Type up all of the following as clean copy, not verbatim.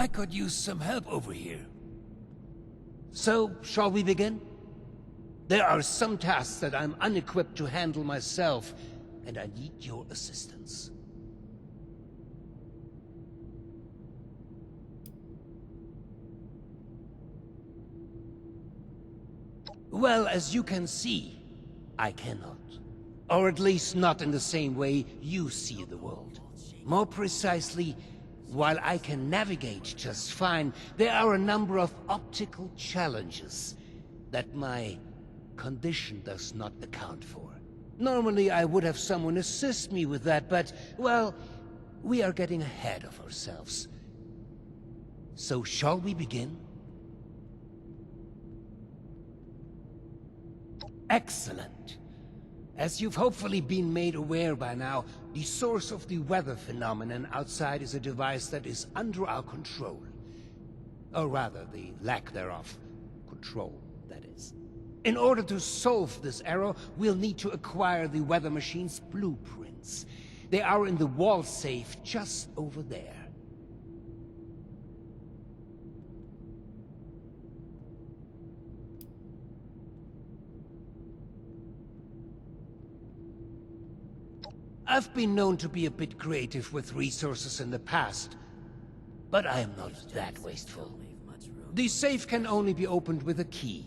I could use some help over here. So, shall we begin? There are some tasks that I'm unequipped to handle myself, and I need your assistance. Well, as you can see, I cannot. Or at least not in the same way you see the world. More precisely, while I can navigate just fine, there are a number of optical challenges that my condition does not account for. Normally I would have someone assist me with that, but, well, we are getting ahead of ourselves. So shall we begin? Excellent. As you've hopefully been made aware by now, the source of the weather phenomenon outside is a device that is under our control. Or rather, the lack thereof. Control, that is. In order to solve this error, we'll need to acquire the weather machine's blueprints. They are in the wall safe just over there. I've been known to be a bit creative with resources in the past, but I am not that wasteful. The safe can only be opened with a key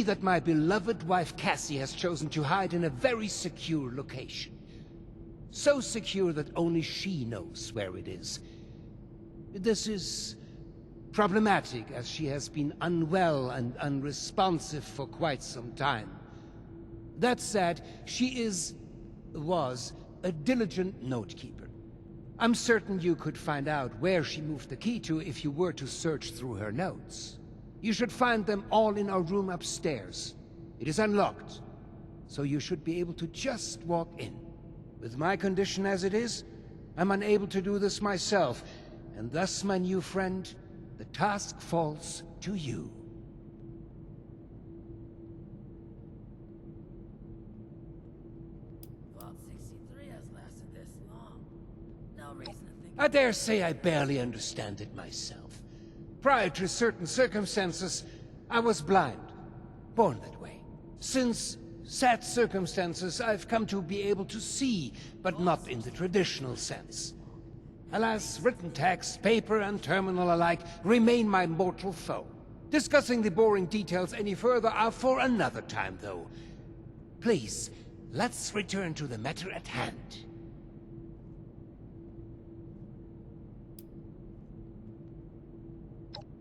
that my beloved wife Cassie has chosen to hide in a very secure location. So secure that only she knows where it is. This is problematic, as she has been unwell and unresponsive for quite some time. That said, she was a diligent note-keeper. I'm certain you could find out where she moved the key to if you were to search through her notes. You should find them all in our room upstairs. It is unlocked, so you should be able to just walk in. With my condition as it is, I'm unable to do this myself, and thus, my new friend, the task falls to you. I dare say I barely understand it myself. Prior to certain circumstances, I was blind. Born that way. Since sad circumstances, I've come to be able to see, but not in the traditional sense. Alas, written text, paper, and terminal alike remain my mortal foe. Discussing the boring details any further are for another time, though. Please, let's return to the matter at hand.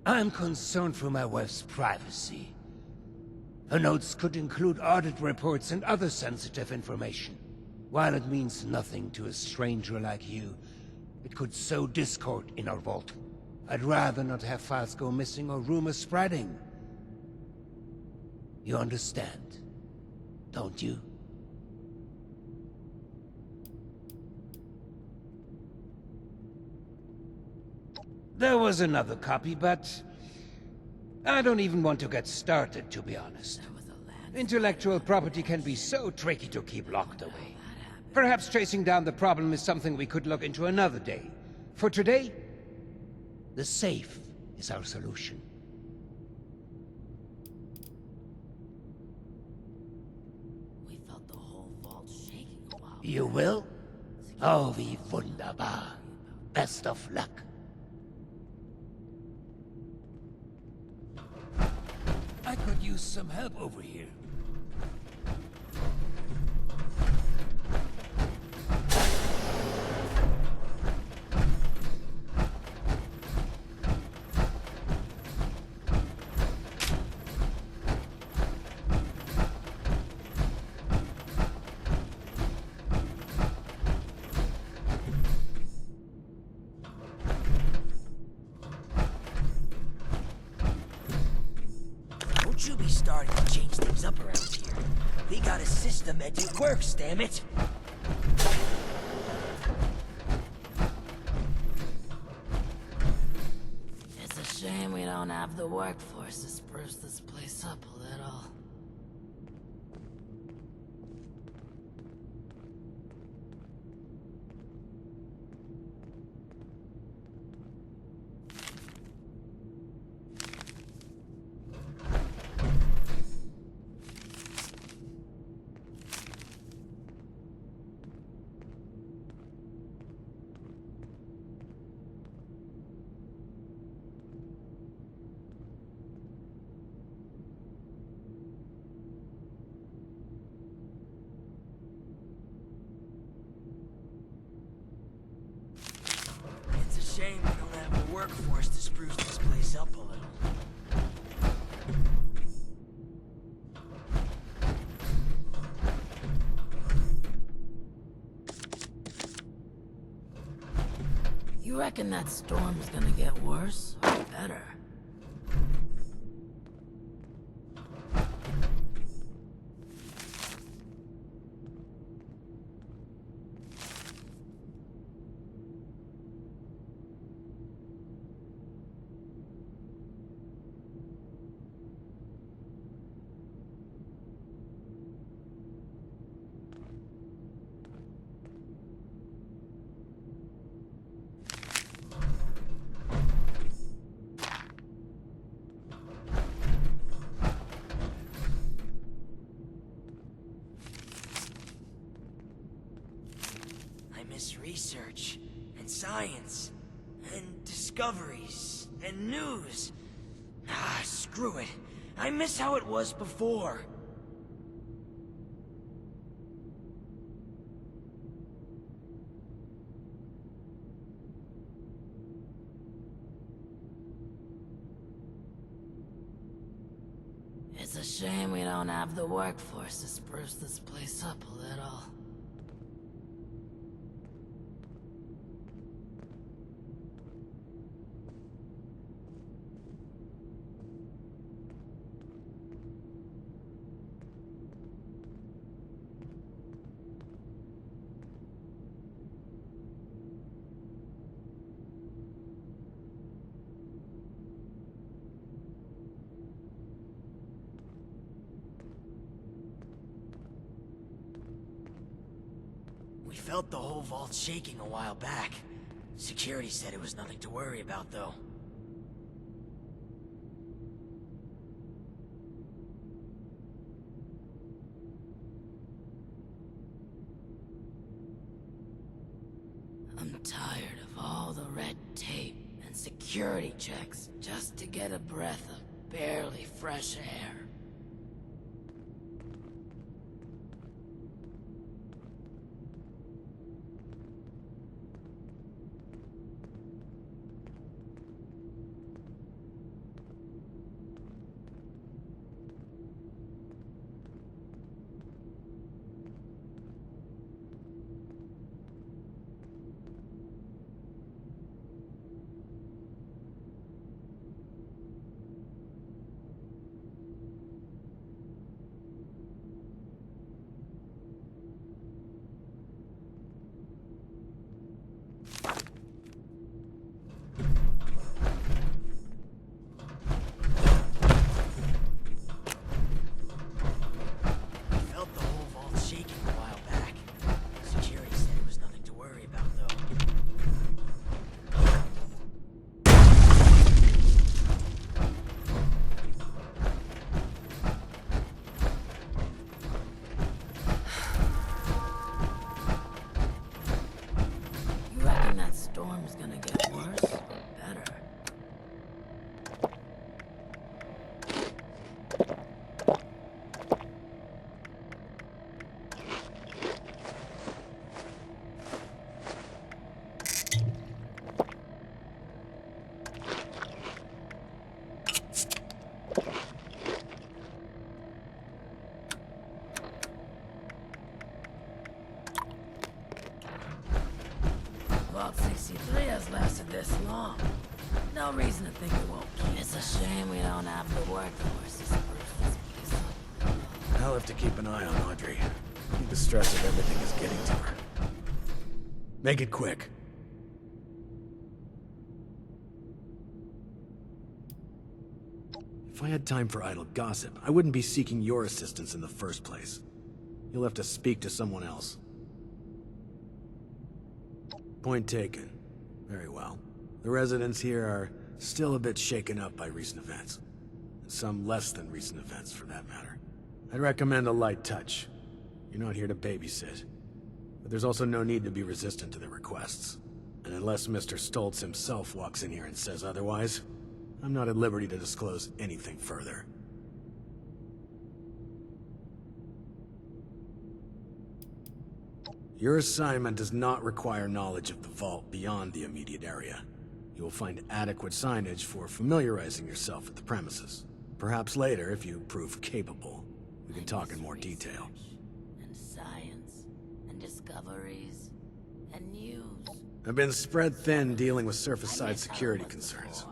I'm concerned for my wife's privacy. Her notes could include audit reports and other sensitive information. While it means nothing to a stranger like you, it could sow discord in our vault. I'd rather not have files go missing or rumors spreading. You understand, don't you? There was another copy, but I don't even want to get started, to be honest. Intellectual property can be so tricky to keep locked away. Perhaps tracing down the problem is something we could look into another day. For today, the safe is our solution. We felt the whole vault shaking a while. You will? Oh, wie wunderbar. Best of luck. I could use some help over here. You be starting to change things up around here. We got a system and it works, damn it! It's a shame we don't have the workforce to spruce this place up a little. shame we don't have the workforce to spruce this place up a little. You reckon that storm's gonna get worse or better? Research, and science, and discoveries, and news. Ah, screw it. I miss how it was before. It's a shame we don't have the workforce to spruce this place up a little. We felt the whole vault shaking a while back. Security said it was nothing to worry about, though. I'm tired of all the red tape and security checks just to get a breath of barely fresh air. Vault 63 has lasted this long. No reason to think it won't keep. It's a shame we don't have the workforce to spruce this place up. I'll have to keep an eye on Audrey. I think the stress of everything is getting to her. Make it quick. If I had time for idle gossip, I wouldn't be seeking your assistance in the first place. You'll have to speak to someone else. Point taken. Very well. The residents here are still a bit shaken up by recent events. And some less than recent events, for that matter. I'd recommend a light touch. You're not here to babysit. But there's also no need to be resistant to their requests. And unless Mr. Stoltz himself walks in here and says otherwise, I'm not at liberty to disclose anything further. Your assignment does not require knowledge of the vault beyond the immediate area. You will find adequate signage for familiarizing yourself with the premises. Perhaps later, if you prove capable, we can talk in more detail. And science, and discoveries, and news. I've been spread thin dealing with surface-side security concerns.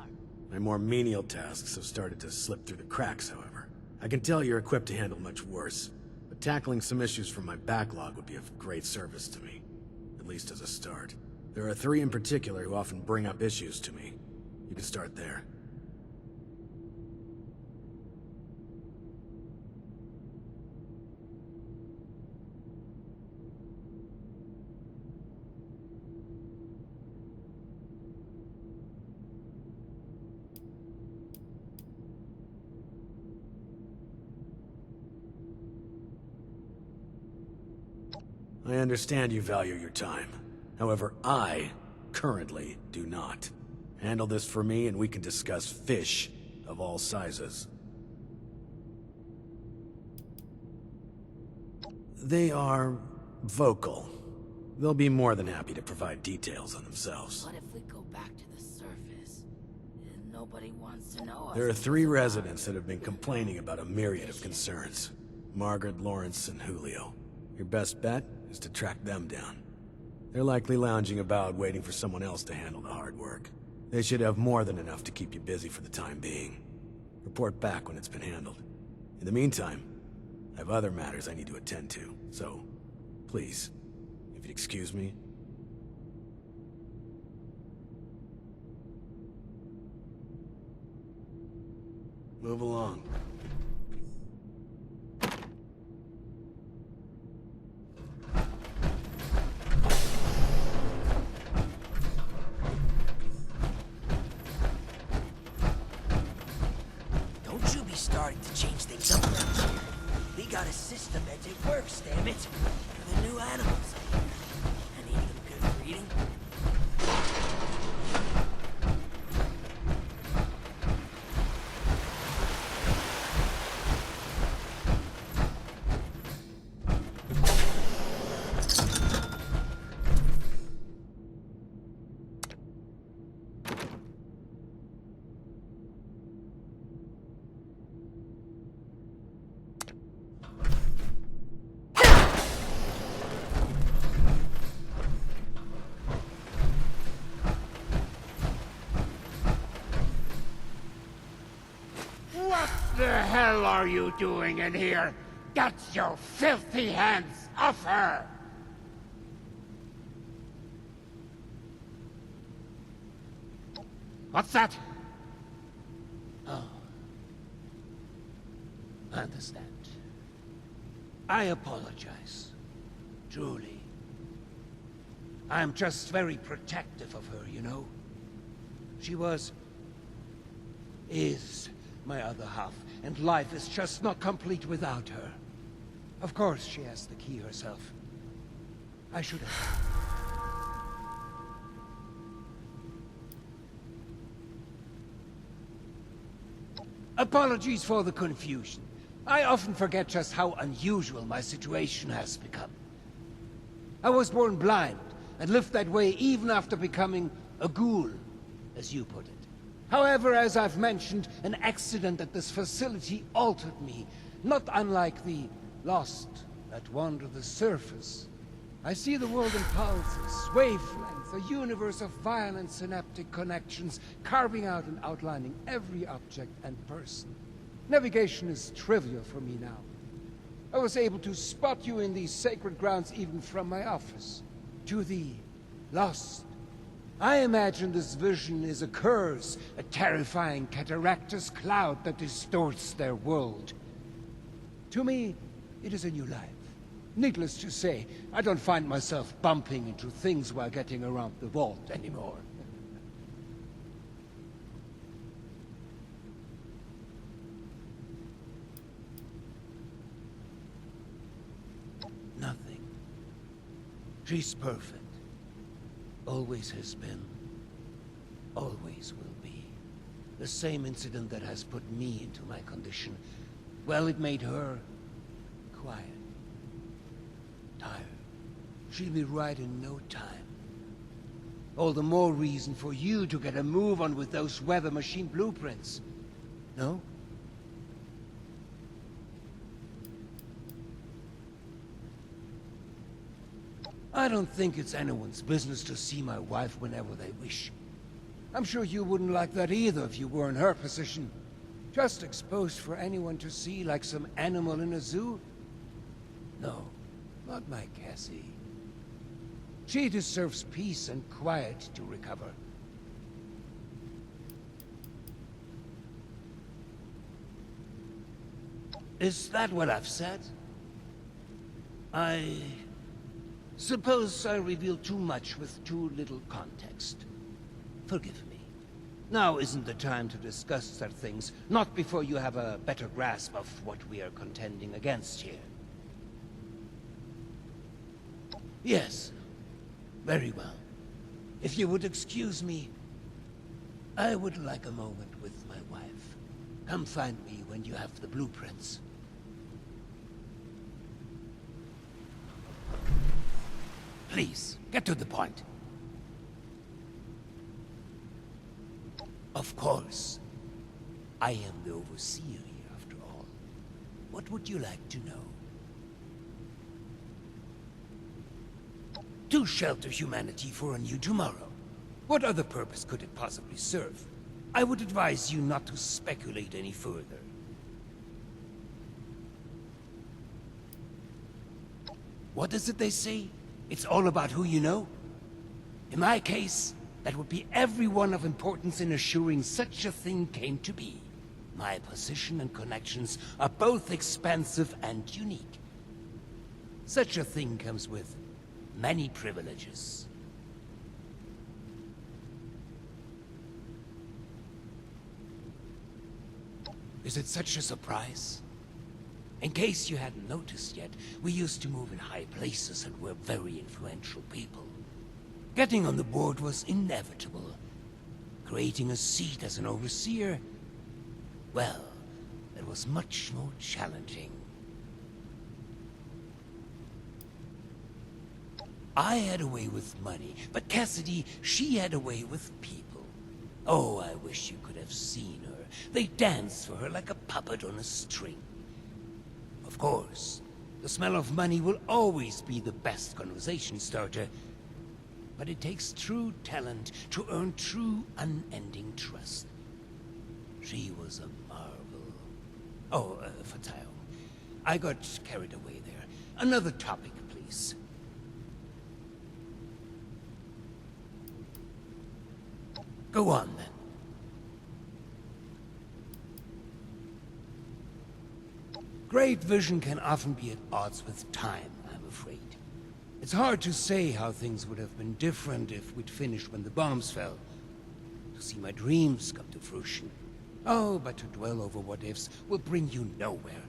My more menial tasks have started to slip through the cracks, however. I can tell you're equipped to handle much worse, but tackling some issues from my backlog would be of great service to me, at least as a start. There are 3 in particular who often bring up issues to me. You can start there. I understand you value your time. However, I currently do not. Handle this for me and we can discuss fish of all sizes. They are vocal. They'll be more than happy to provide details on themselves. What if we go back to the surface? Nobody wants to know us. There are 3 residents that have been complaining about a myriad of concerns. Margaret, Lawrence, and Julio. Your best bet is to track them down. They're likely lounging about waiting for someone else to handle the hard work. They should have more than enough to keep you busy for the time being. Report back when it's been handled. In the meantime, I have other matters I need to attend to, so please, if you'd excuse me. Move along. Starting to change things up around here. We got a system and it works, damn it. For the new animals. And eating them good for eating. What the hell are you doing in here? Get your filthy hands off her! What's that? Oh. I understand. I apologize. Truly. I'm just very protective of her, you know? She is my other half, and life is just not complete without her. Of course she has the key herself. I should have. Apologies for the confusion. I often forget just how unusual my situation has become. I was born blind, and lived that way even after becoming a ghoul, as you put it. However, as I've mentioned, an accident at this facility altered me, not unlike the lost that wander the surface. I see the world in pulses, wavelengths, a universe of violent synaptic connections, carving out and outlining every object and person. Navigation is trivial for me now. I was able to spot you in these sacred grounds even from my office. To the lost, I imagine this vision is a curse, a terrifying cataractous cloud that distorts their world. To me, it is a new life. Needless to say, I don't find myself bumping into things while getting around the vault anymore. Nothing. She's perfect. Always has been. Always will be. The same incident that has put me into my condition. Well, it made her quiet. Tired. She'll be right in no time. All the more reason for you to get a move on with those weather machine blueprints. No? I don't think it's anyone's business to see my wife whenever they wish. I'm sure you wouldn't like that either if you were in her position. Just exposed for anyone to see like some animal in a zoo? No, not my Cassie. She deserves peace and quiet to recover. Is that what I've said? I suppose I revealed too much with too little context. Forgive me. Now isn't the time to discuss such things, not before you have a better grasp of what we are contending against here. Yes, very well. If you would excuse me, I would like a moment with my wife. Come find me when you have the blueprints. Please, get to the point. Of course. I am the overseer here, after all. What would you like to know? To shelter humanity for a new tomorrow. What other purpose could it possibly serve? I would advise you not to speculate any further. What is it they say? It's all about who you know? In my case, that would be everyone of importance in assuring such a thing came to be. My position and connections are both expansive and unique. Such a thing comes with many privileges. Is it such a surprise? In case you hadn't noticed yet, we used to move in high places and were very influential people. Getting on the board was inevitable. Creating a seat as an overseer, well, it was much more challenging. I had a way with money, but Cassidy, she had a way with people. Oh, I wish you could have seen her. They danced for her like a puppet on a string. Of course, the smell of money will always be the best conversation starter, but it takes true talent to earn true, unending trust. She was a marvel. Oh, Fatale, I got carried away there. Another topic, please. Go on, then. Great vision can often be at odds with time, I'm afraid. It's hard to say how things would have been different if we'd finished when the bombs fell. To see my dreams come to fruition. Oh, but to dwell over what-ifs will bring you nowhere.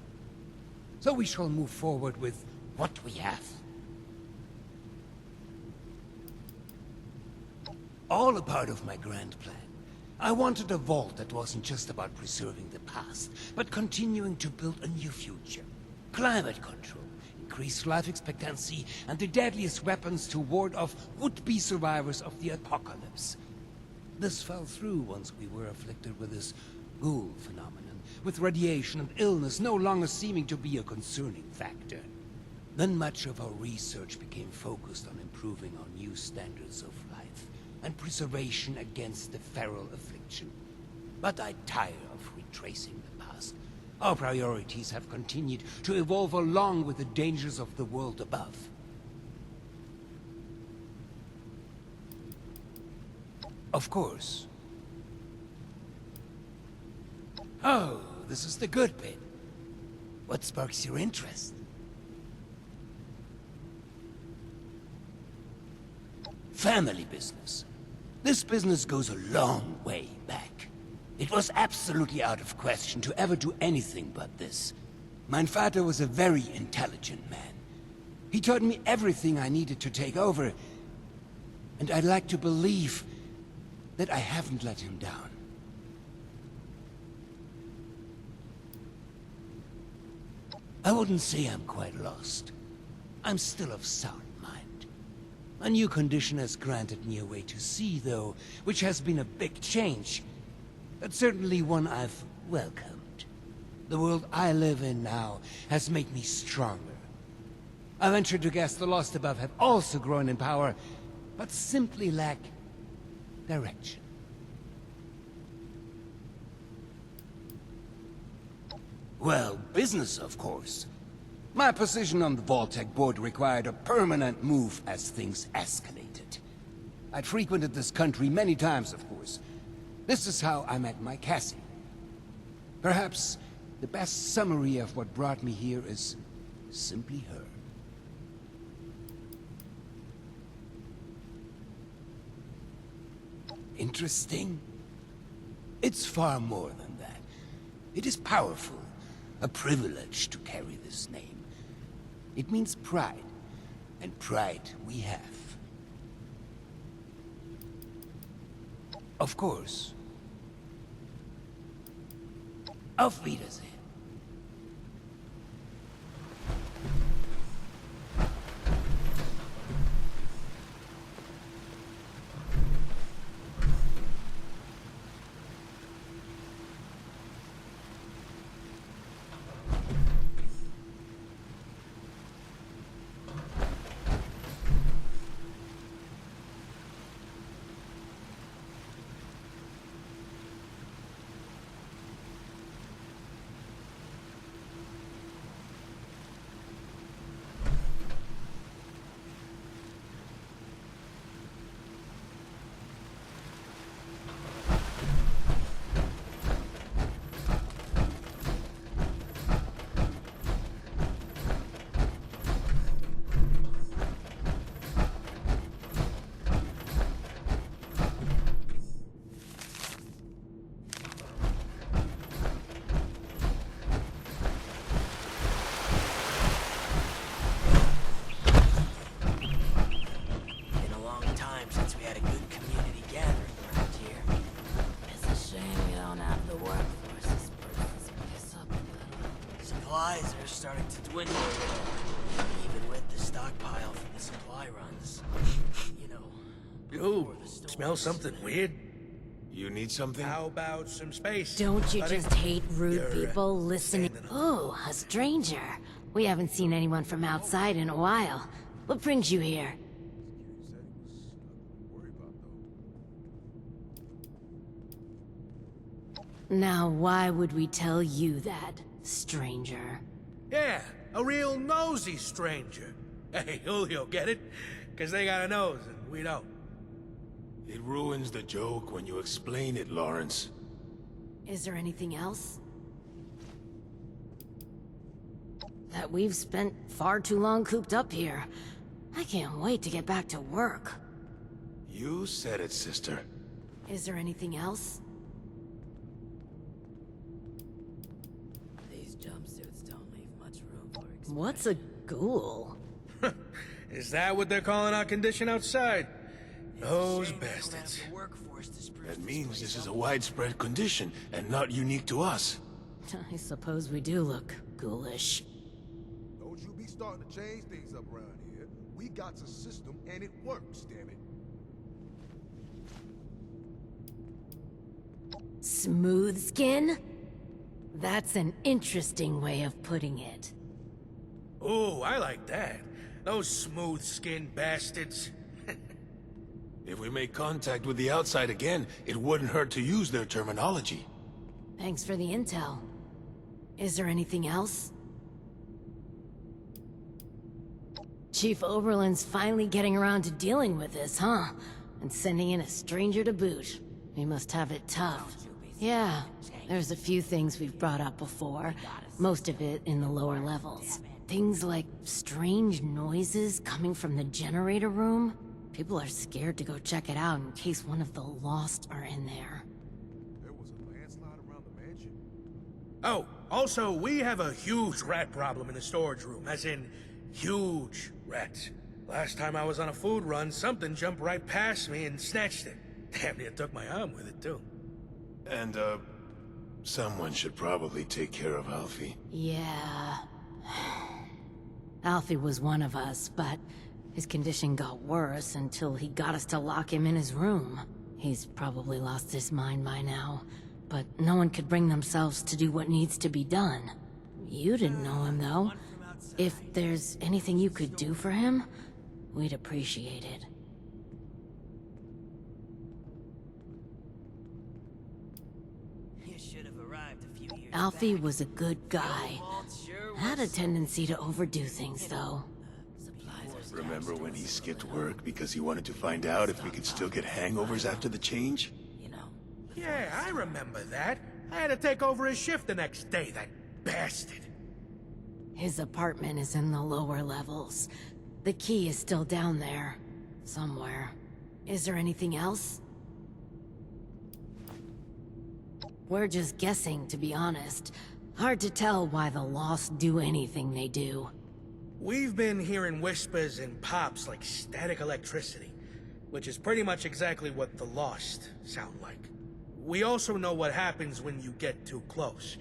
So we shall move forward with what we have. All a part of my grand plan. I wanted a vault that wasn't just about preserving the past, but continuing to build a new future. Climate control, increased life expectancy, and the deadliest weapons to ward off would-be survivors of the apocalypse. This fell through once we were afflicted with this ghoul phenomenon, with radiation and illness no longer seeming to be a concerning factor. Then much of our research became focused on improving our new standards of life and preservation against the feral affliction. But I tire of retracing the past. Our priorities have continued to evolve along with the dangers of the world above. Of course. Oh, this is the good bit. What sparks your interest? Family business. This business goes a long way back. It was absolutely out of question to ever do anything but this. Mein Vater was a very intelligent man. He taught me everything I needed to take over, and I'd like to believe that I haven't let him down. I wouldn't say I'm quite lost. I'm still of sound mind. A new condition has granted me a way to see, though, which has been a big change. But certainly one I've welcomed. The world I live in now has made me stronger. I venture to guess the Lost above have also grown in power, but simply lack direction. Well, business, of course. My position on the Vault-Tec board required a permanent move as things escalated. I'd frequented this country many times, of course. This is how I met my Cassie. Perhaps the best summary of what brought me here is simply her. Interesting? It's far more than that. It is powerful, a privilege to carry this name. It means pride, and pride we have. Of course. Auf Wiedersehen. Supplies are starting to dwindle, even with the stockpile from the supply runs. You know, Ooh, smell something weird? You need something? How about some space? Don't you buddy? just hate rude You're, people listening? standing on- Oh, a stranger. We haven't seen anyone from outside in a while. What brings you here? Now, why would we tell you that, stranger? Yeah, a real nosy stranger. Hey, Julio, get it? Because they got a nose and we don't. It ruins the joke when you explain it, Lawrence. Is there anything else? That we've spent far too long cooped up here. I can't wait to get back to work. You said it, sister. Is there anything else? These jumpsuits don't leave much room for expression. What's a ghoul? Is that what they're calling our condition outside? Those Shame we don't have bastards. the workforce to spruce That this means place this is up. a widespread condition, and not unique to us. I suppose we do look ghoulish. Don't you be starting to change things up around here. We got a system and it works, damn it. Smooth skin? That's an interesting way of putting it. Ooh, I like that. Those smooth-skinned bastards. If we make contact with the outside again, it wouldn't hurt to use their terminology. Thanks for the intel. Is there anything else? Chief Oberlin's finally getting around to dealing with this, huh? And sending in a stranger to boot. We must have it tough. Yeah, there's a few things we've brought up before. Most of it in the lower levels. Things like strange noises coming from the generator room. People are scared to go check it out in case one of the Lost are in there. There was a landslide around the mansion. Oh, also, we have a huge rat problem in the storage room, as in, huge rats. Last time I was on a food run, something jumped right past me and snatched it. Damn near took my arm with it, too. And, someone should probably take care of Alfie. Yeah. Alfie was one of us, but His condition got worse until he got us to lock him in his room. He's probably lost his mind by now, but no one could bring themselves to do what needs to be done. You didn't know him, though. If there's anything you could do for him, we'd appreciate it. You should have arrived a few years Alfie back. was a good guy. Had a tendency to overdo things, though. Remember when he skipped work because he wanted to find out if we could still get hangovers after the change? You know. Yeah, I remember that. I had to take over his shift the next day, that bastard. His apartment is in the lower levels. The key is still down there. Somewhere. Is there anything else? We're just guessing, to be honest. Hard to tell why the Lost do anything they do. We've been hearing whispers and pops like static electricity, which is pretty much exactly what the Lost sound like. We also know what happens when you get too close.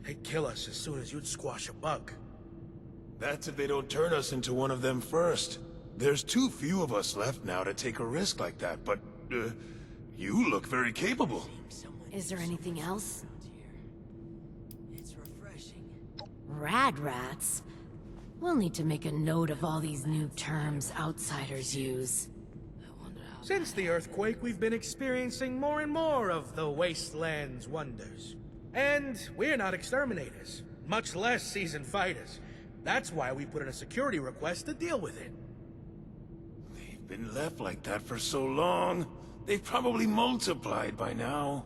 They'd kill us as soon as you'd squash a bug. That's if they don't turn us into one of them first. There's too few of us left now to take a risk like that, but, you look very capable. Is there anything else? It's refreshing. Rad rats? We'll need to make a note of all these new terms outsiders use. Since the earthquake, we've been experiencing more and more of the wasteland's wonders. And we're not exterminators, much less seasoned fighters. That's why we put in a security request to deal with it. They've been left like that for so long. They've probably multiplied by now.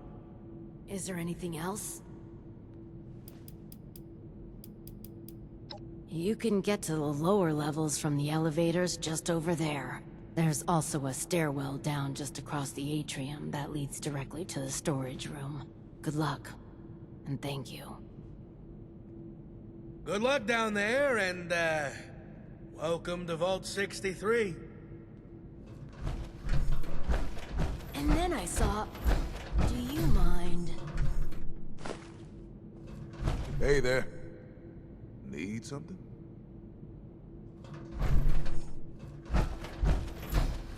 Is there anything else? You can get to the lower levels from the elevators just over there. There's also a stairwell down just across the atrium that leads directly to the storage room. Good luck, and thank you. Good luck down there, and, welcome to Vault 63. And then I saw... Do you mind? Hey there. Need something?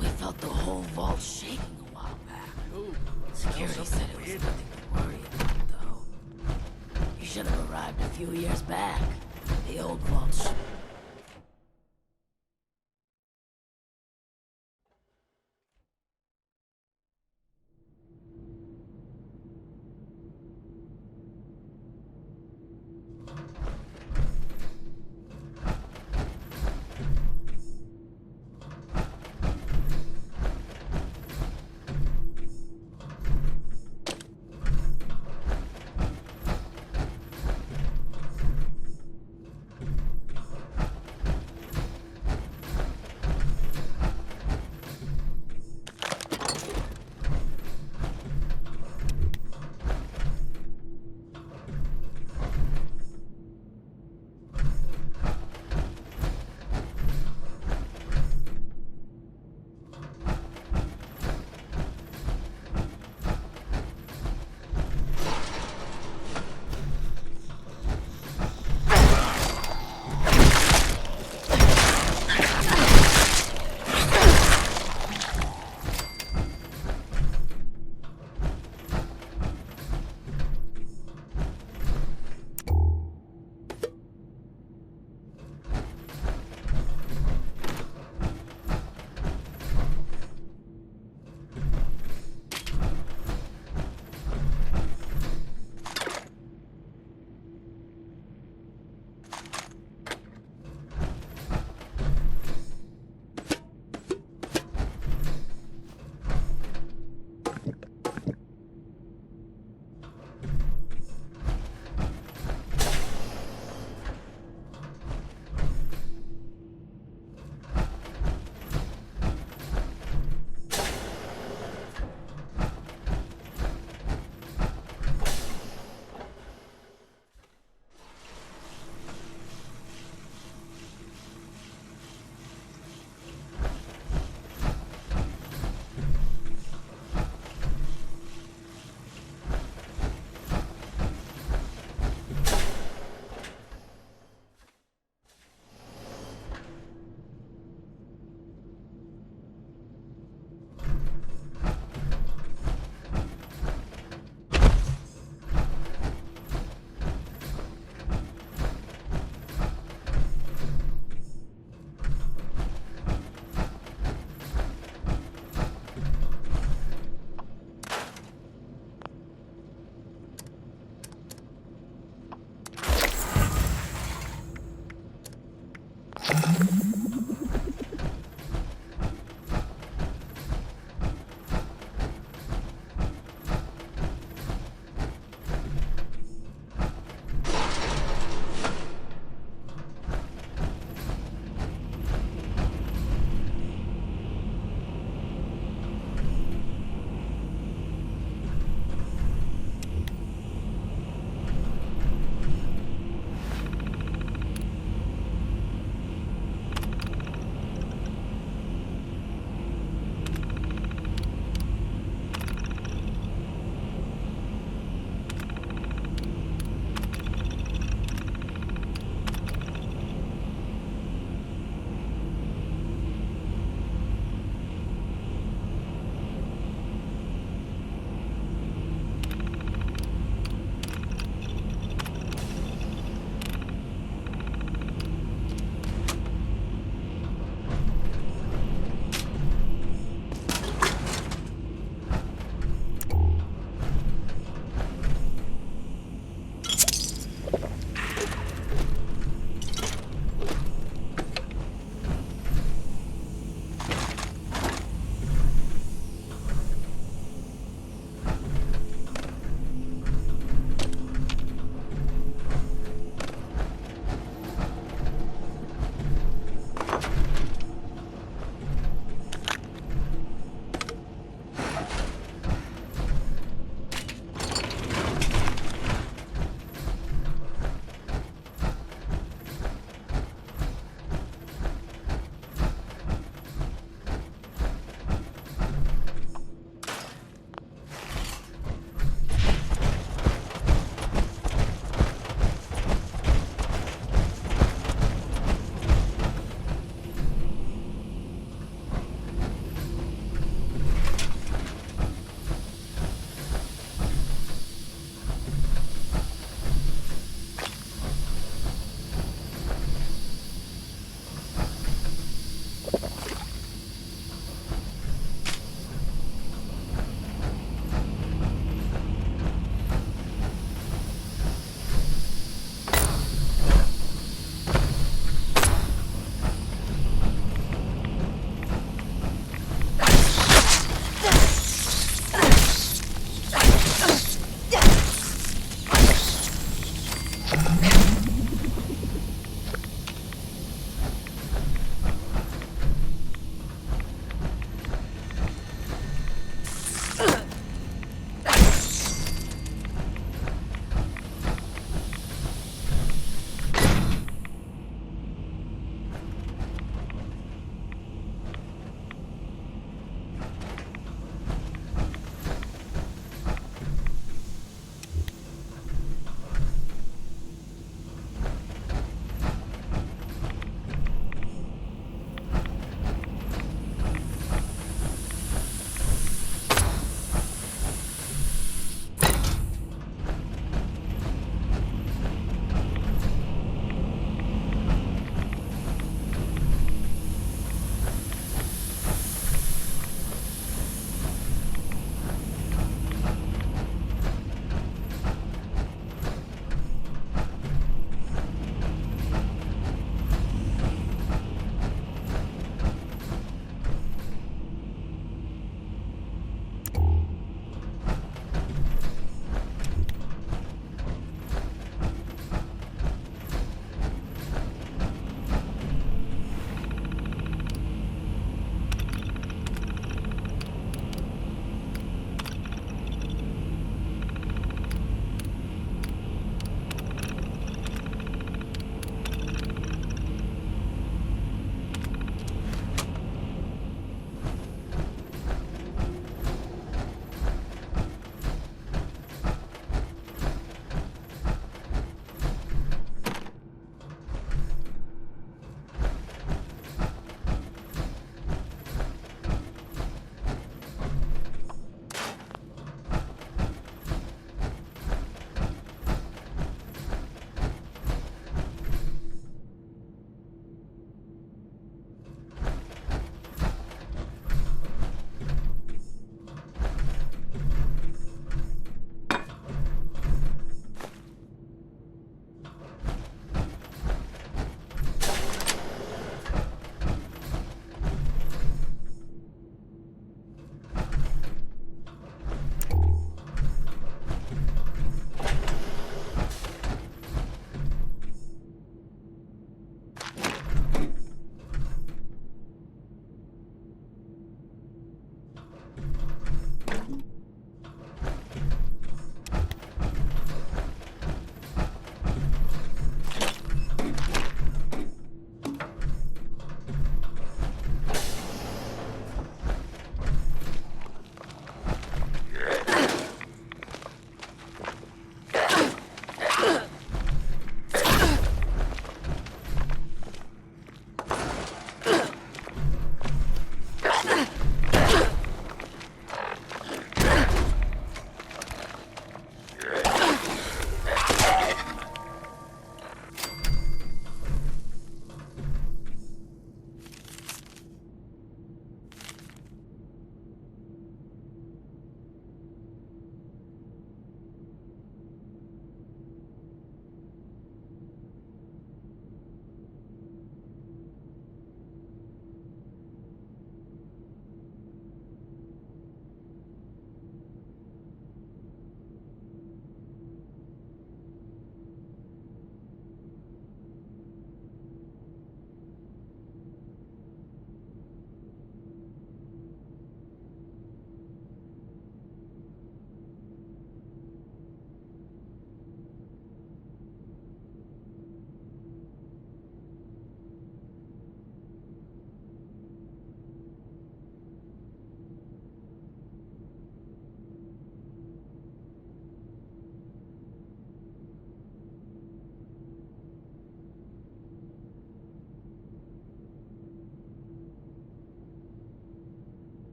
We felt the whole vault shaking a while back. Security said it was nothing to worry about, though. You should have arrived a few years back. The old vault.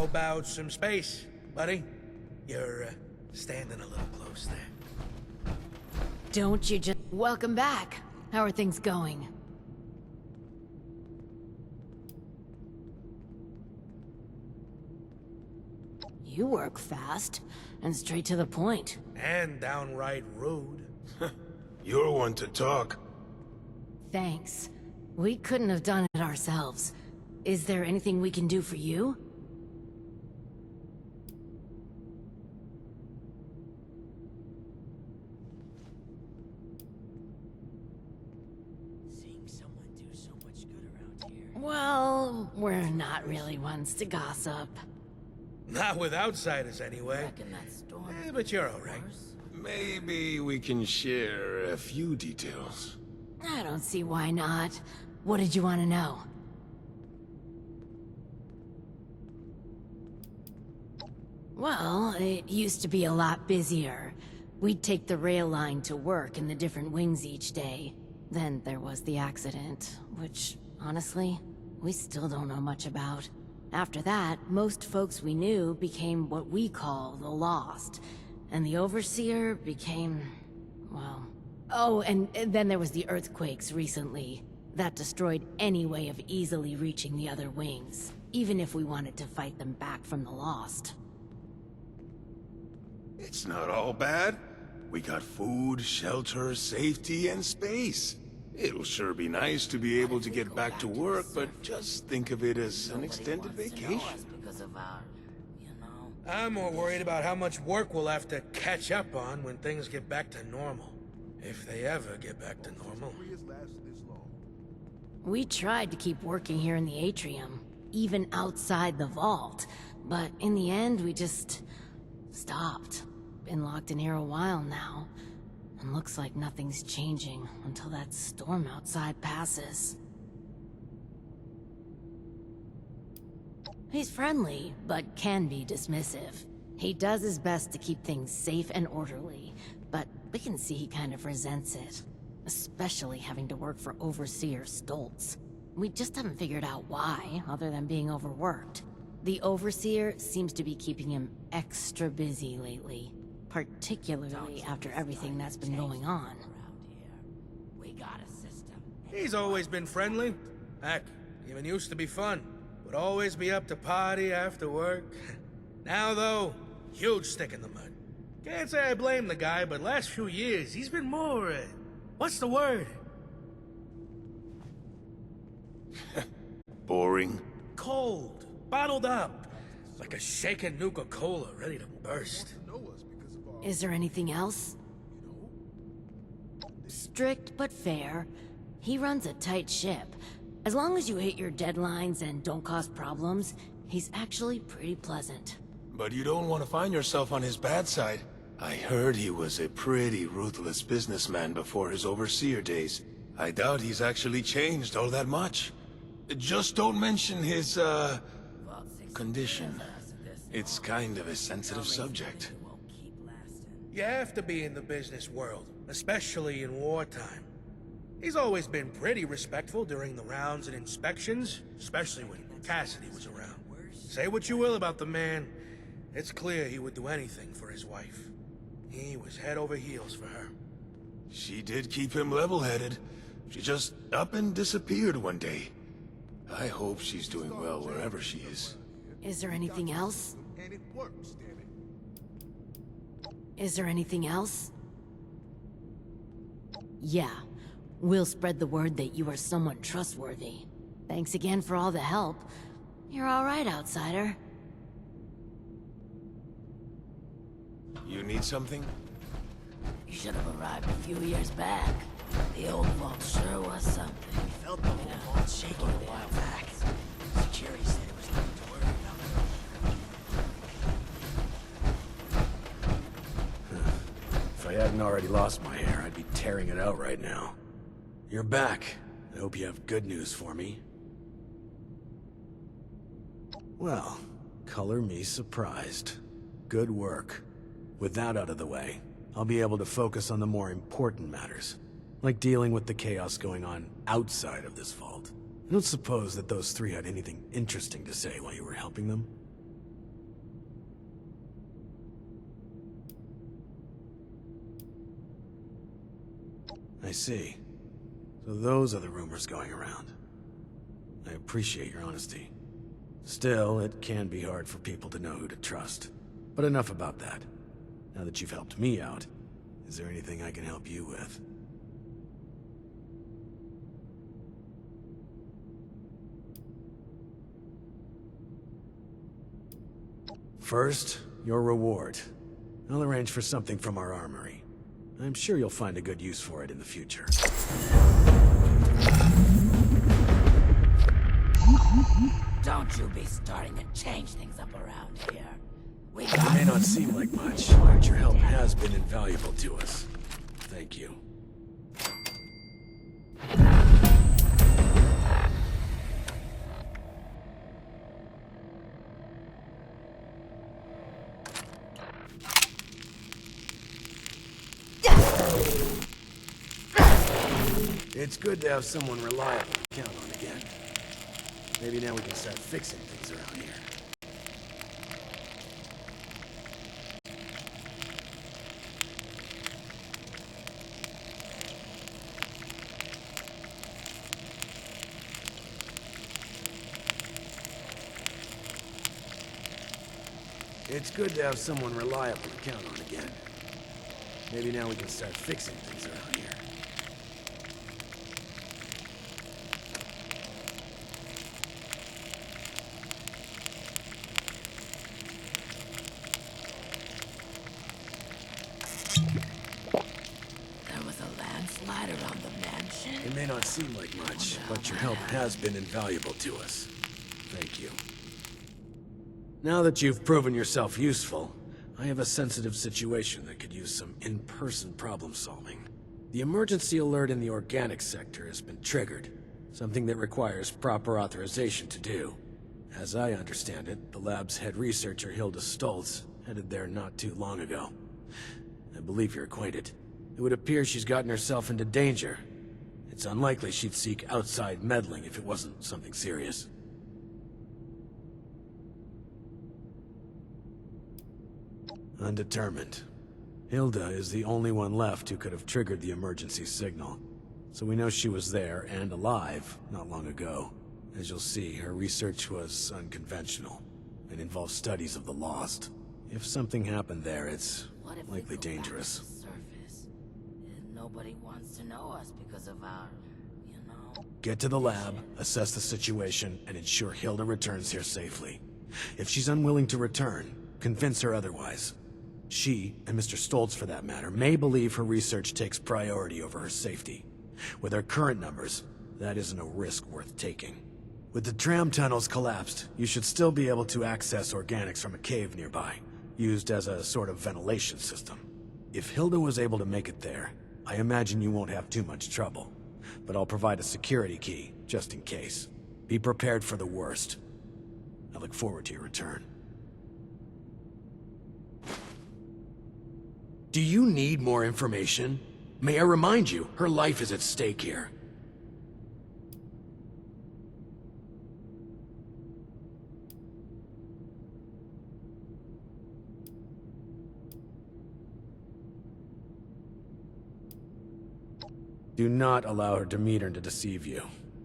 about some space, buddy? You're, standing a little close there. Don't you just... Welcome back. How are things going? You work fast, and straight to the point. And downright rude. You're one to talk. Thanks. We couldn't have done it ourselves. Is there anything we can do for you? Seeing someone do so much good around here. Well, we're not really ones to gossip. Not with outsiders, anyway. Reckon that storm But you're alright. Maybe we can share a few details. I don't see why not. What did you want to know? Well, it used to be a lot busier. We'd take the rail line to work in the different wings each day. Then there was the accident, which, honestly, we still don't know much about. After that, most folks we knew became what we call the Lost. And the Overseer became... well... Oh, and then there was the earthquakes recently. That destroyed any way of easily reaching the other wings, even if we wanted to fight them back from the Lost. It's not all bad. We got food, shelter, safety, and space. It'll sure be nice to be able to get back to work, but just think of it as an extended vacation. because of our, I'm more worried about how much work we'll have to catch up on when things get back to normal. If they ever get back to normal. Careers lasted this long. We tried to keep working here in the atrium, even outside the vault, but in the end we just... stopped. Been locked in here a while now, and looks like nothing's changing until that storm outside passes. He's friendly, but can be dismissive. He does his best to keep things safe and orderly, but we can see he kind of resents it. Especially having to work for Overseer Stoltz. We just haven't figured out why, other than being overworked. The Overseer seems to be keeping him extra busy lately, particularly after everything that's been going on. around here. We got a system. He's always been friendly. Heck, even used to be fun. Would always be up to party after work. Now, though, huge stick in the mud. Can't say I blame the guy, but last few years, he's been more, what's the word? Boring. Cold. Bottled up. Like a shaken Nuka-Cola ready to burst. Know us because of our, Is there anything else? Strict but fair. He runs a tight ship. As long as you hit your deadlines and don't cause problems, he's actually pretty pleasant. But you don't want to find yourself on his bad side. I heard he was a pretty ruthless businessman before his overseer days. I doubt he's actually changed all that much. Just don't mention his, condition. It's kind of a sensitive subject. You have to be in the business world, especially in wartime. He's always been pretty respectful during the rounds and inspections, especially when Cassidy was around. Say what you will about the man, it's clear he would do anything for his wife. He was head over heels for her. She did keep him level-headed. She just up and disappeared one day. I hope she's doing well wherever she is. Is there anything else? and it works, damn it. Is there anything else? Yeah. We'll spread the word that you are somewhat trustworthy. Thanks again for all the help. You're all right, outsider. You need something? You should have arrived a few years back. The old vault sure was something. We felt the whole vault shaking a while back. Security said it was nothing to worry about. If I hadn't already lost my hair, I'd be tearing it out right now. You're back. I hope you have good news for me. Well, color me surprised. Good work. With that out of the way, I'll be able to focus on the more important matters, like dealing with the chaos going on outside of this vault. I don't suppose that those three had anything interesting to say while you were helping them? I see. So those are the rumors going around. I appreciate your honesty. Still, it can be hard for people to know who to trust. But enough about that. Now that you've helped me out, is there anything I can help you with? First, your reward. I'll arrange for something from our armory. I'm sure you'll find a good use for it in the future. Don't you be starting to change things up around here. We It got may not seem like much, but your help has been invaluable to us. Thank you. It's good to have someone reliable to count on again. Maybe now we can start fixing things around here. It's good to have someone reliable to count on again. Maybe now we can start fixing things around here. There was a landslide around the mansion. It may not seem like much, but your help has been invaluable to us. Thank you. Now that you've proven yourself useful, I have a sensitive situation that could use some in-person problem solving. The emergency alert in the organic sector has been triggered, something that requires proper authorization to do. As I understand it, the lab's head researcher Hilda Stoltz headed there not too long ago. I believe you're acquainted. It would appear she's gotten herself into danger. It's unlikely she'd seek outside meddling if it wasn't something serious. Undetermined. Hilda is the only one left who could have triggered the emergency signal. So we know she was there and alive not long ago. As you'll see, her research was unconventional and involved studies of the lost. If something happened there, it's What if we likely go back to dangerous. the surface? And nobody wants to know us because of our, you know... Get to the lab, assess the situation, and ensure Hilda returns here safely. If she's unwilling to return, convince her otherwise. She, and Mr. Stoltz for that matter, may believe her research takes priority over her safety. With our current numbers, that isn't a risk worth taking. With the tram tunnels collapsed, you should still be able to access organics from a cave nearby, used as a sort of ventilation system. If Hilda was able to make it there, I imagine you won't have too much trouble. But I'll provide a security key, just in case. Be prepared for the worst. I look forward to your return. Do you need more information? May I remind you, her life is at stake here. Do not allow her demeanor to deceive you.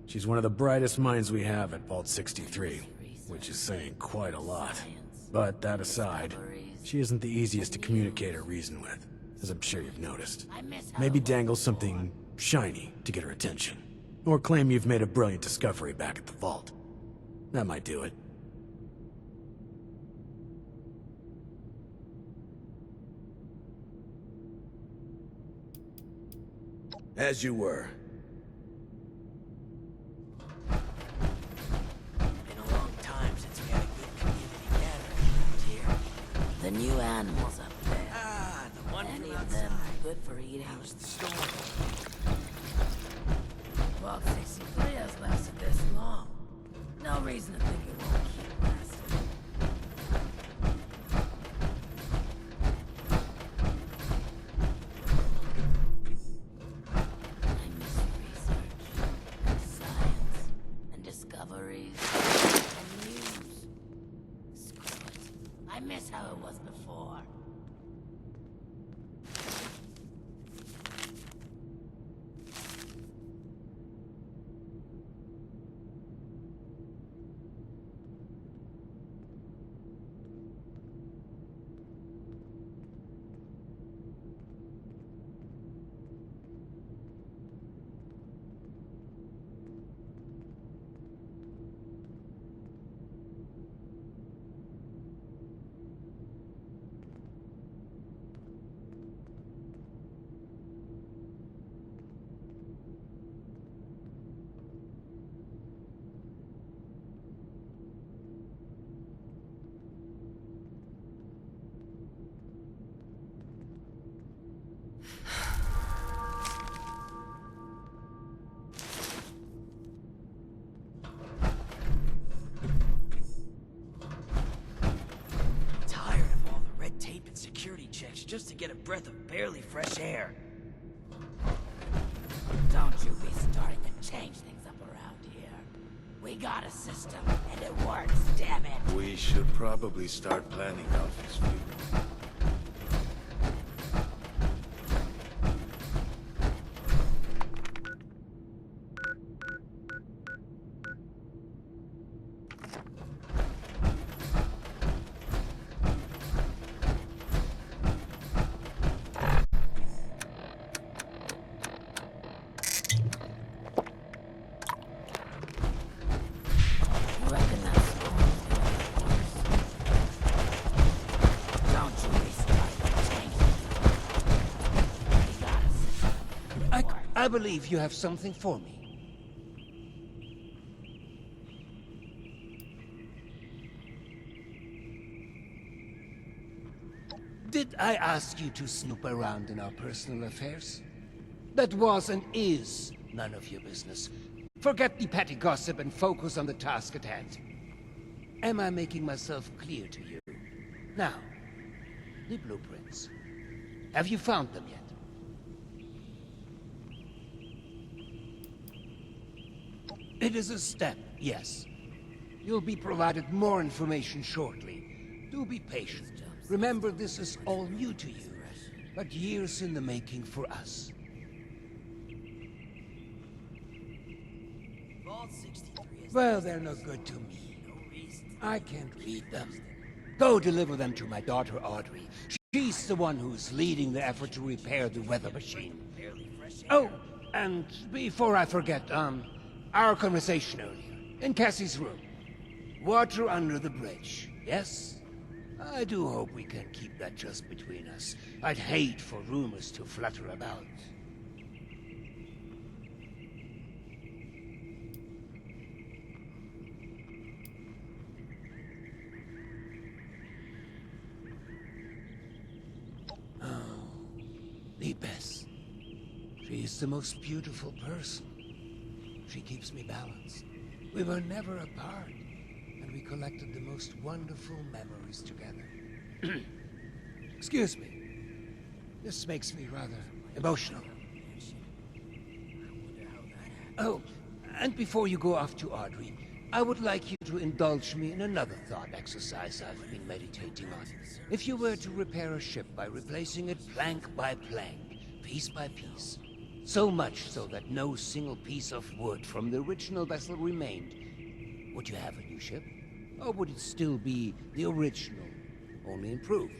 She's one of the brightest minds we have at Vault 63, which is saying quite a lot. But that aside, she isn't the easiest to communicate or reason with, as I'm sure you've noticed. Maybe dangle something shiny to get her attention. Or claim you've made a brilliant discovery back at the vault. That might do it. As you were. Been a long time since we had a good community gathering around here. The new animals up there. Ah, the one Any from of them outside. good for eating? How's the storm? Vault 63 has lasted this long. No reason to think it won't keep lasting. I miss research, science, and discoveries, and news. Screw it. I miss how it was before. just to get a breath of barely fresh air. Don't you be starting to change things up around here. We got a system, and it works, damn it! We should probably start planning out this funeral. I believe you have something for me. Did I ask you to snoop around in our personal affairs? That was and is none of your business. Forget the petty gossip and focus on the task at hand. Am I making myself clear to you? Now, the blueprints. Have you found them yet? It is a step, yes. You'll be provided more information shortly. Do be patient. Remember, this is all new to you, but years in the making for us. Well, they're no good to me. I can't read them. Go deliver them to my daughter, Audrey. She's the one who's leading the effort to repair the weather machine. Oh, and before I forget, our conversation earlier, in Cassie's room. Water under the bridge, yes? I do hope we can keep that just between us. I'd hate for rumors to flutter about. Oh, the best. She's the most beautiful person. She keeps me balanced. We were never apart, and we collected the most wonderful memories together. Excuse me. This makes me rather emotional. Oh, and before you go off to Audrey, I would like you to indulge me in another thought exercise I've been meditating on. If you were to repair a ship by replacing it plank by plank, piece by piece, so much so that no single piece of wood from the original vessel remained, would you have a new ship? Or would it still be the original, only improved?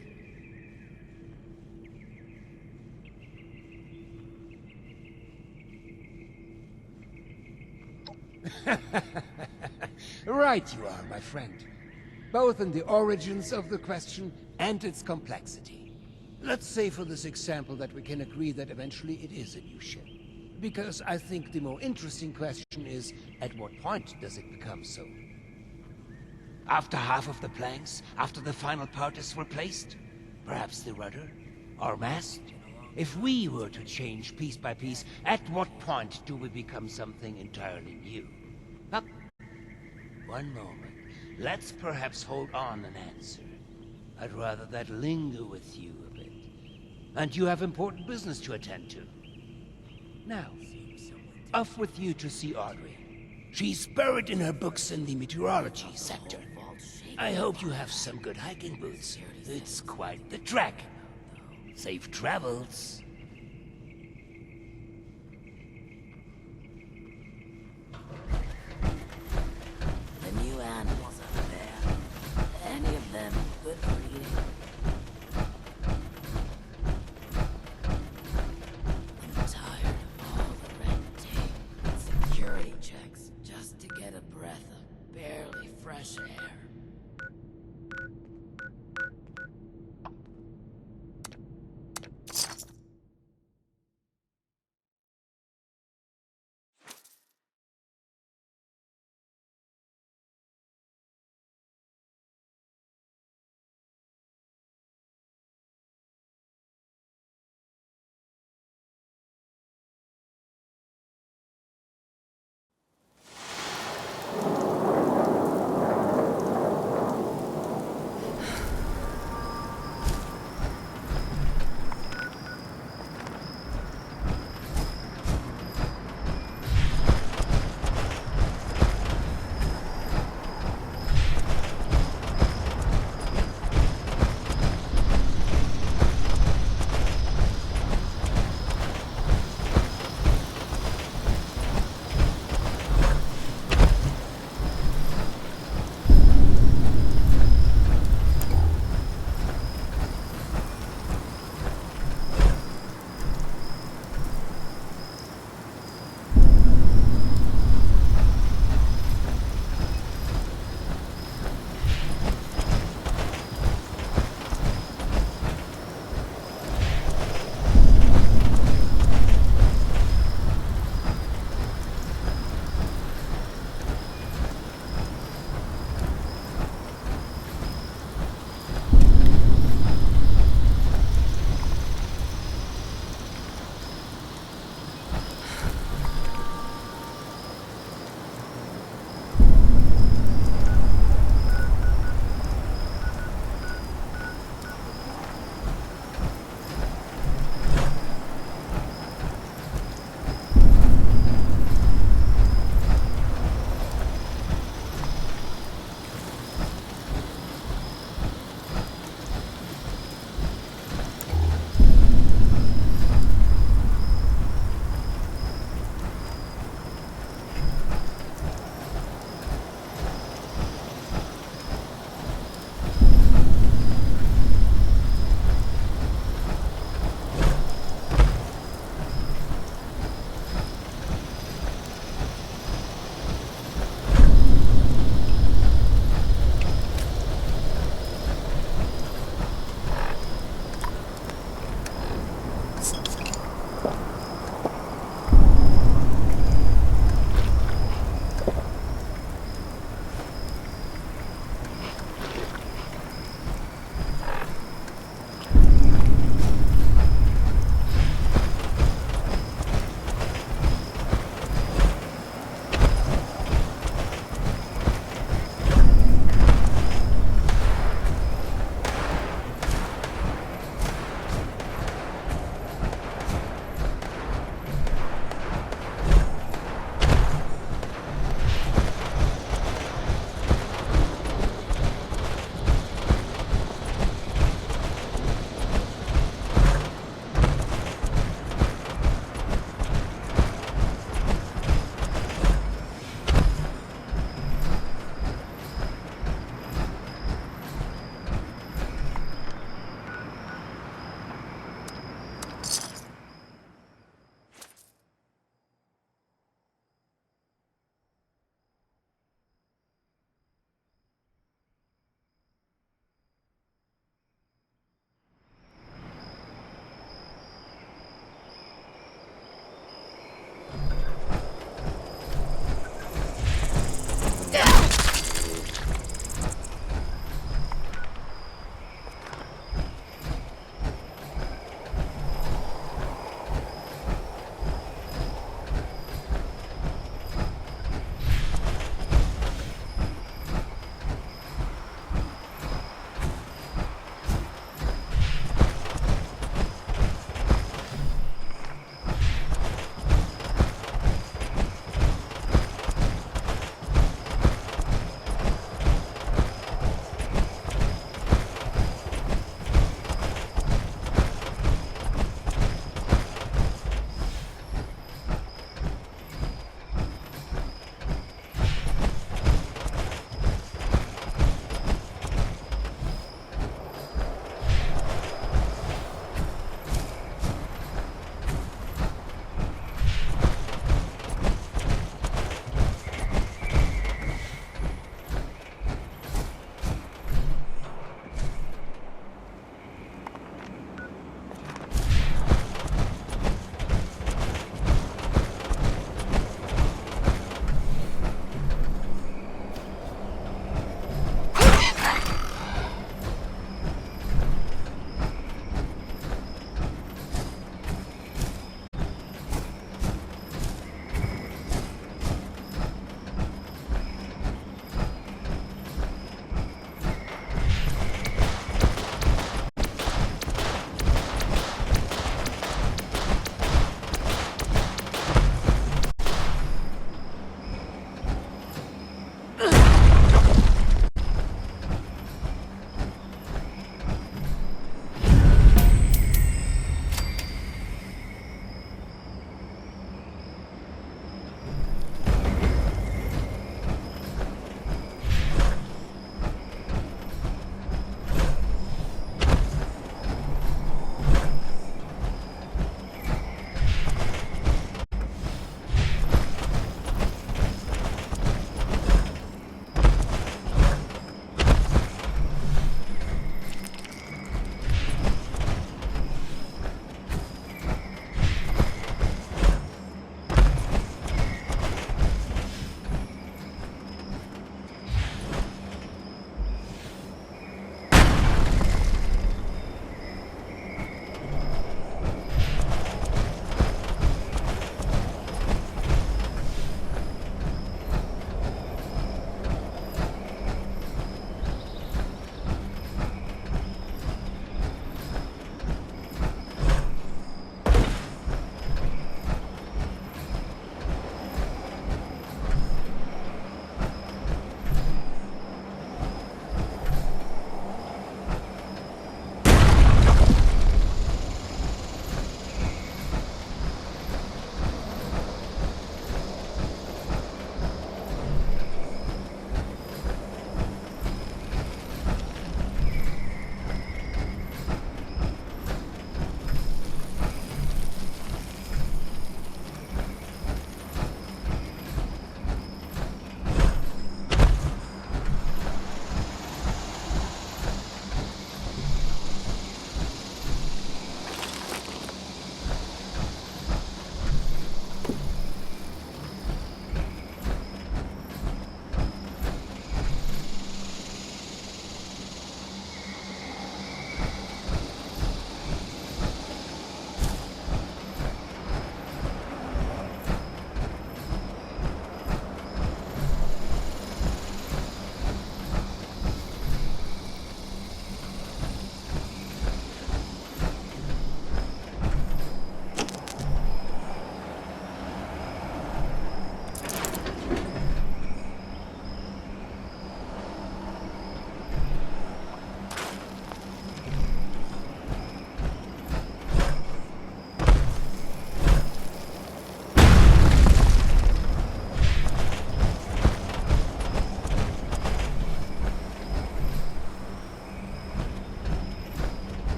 Right you are, my friend. Both in the origins of the question and its complexity. Let's say for this example that we can agree that eventually it is a new ship. Because I think the more interesting question is, at what point does it become so? After half of the planks? After the final part is replaced? Perhaps the rudder? Or mast? If we were to change piece by piece, at what point do we become something entirely new? Up. One moment. Let's perhaps hold on an answer. I'd rather that linger with you a bit. And you have important business to attend to. Now, off with you to see Audrey. She's buried in her books in the meteorology sector. I hope you have some good hiking boots. It's quite the trek. Safe travels. The new animals up there. Any of them good for eating? I'm tired of all the red tape and security checks just to get a breath of barely fresh air.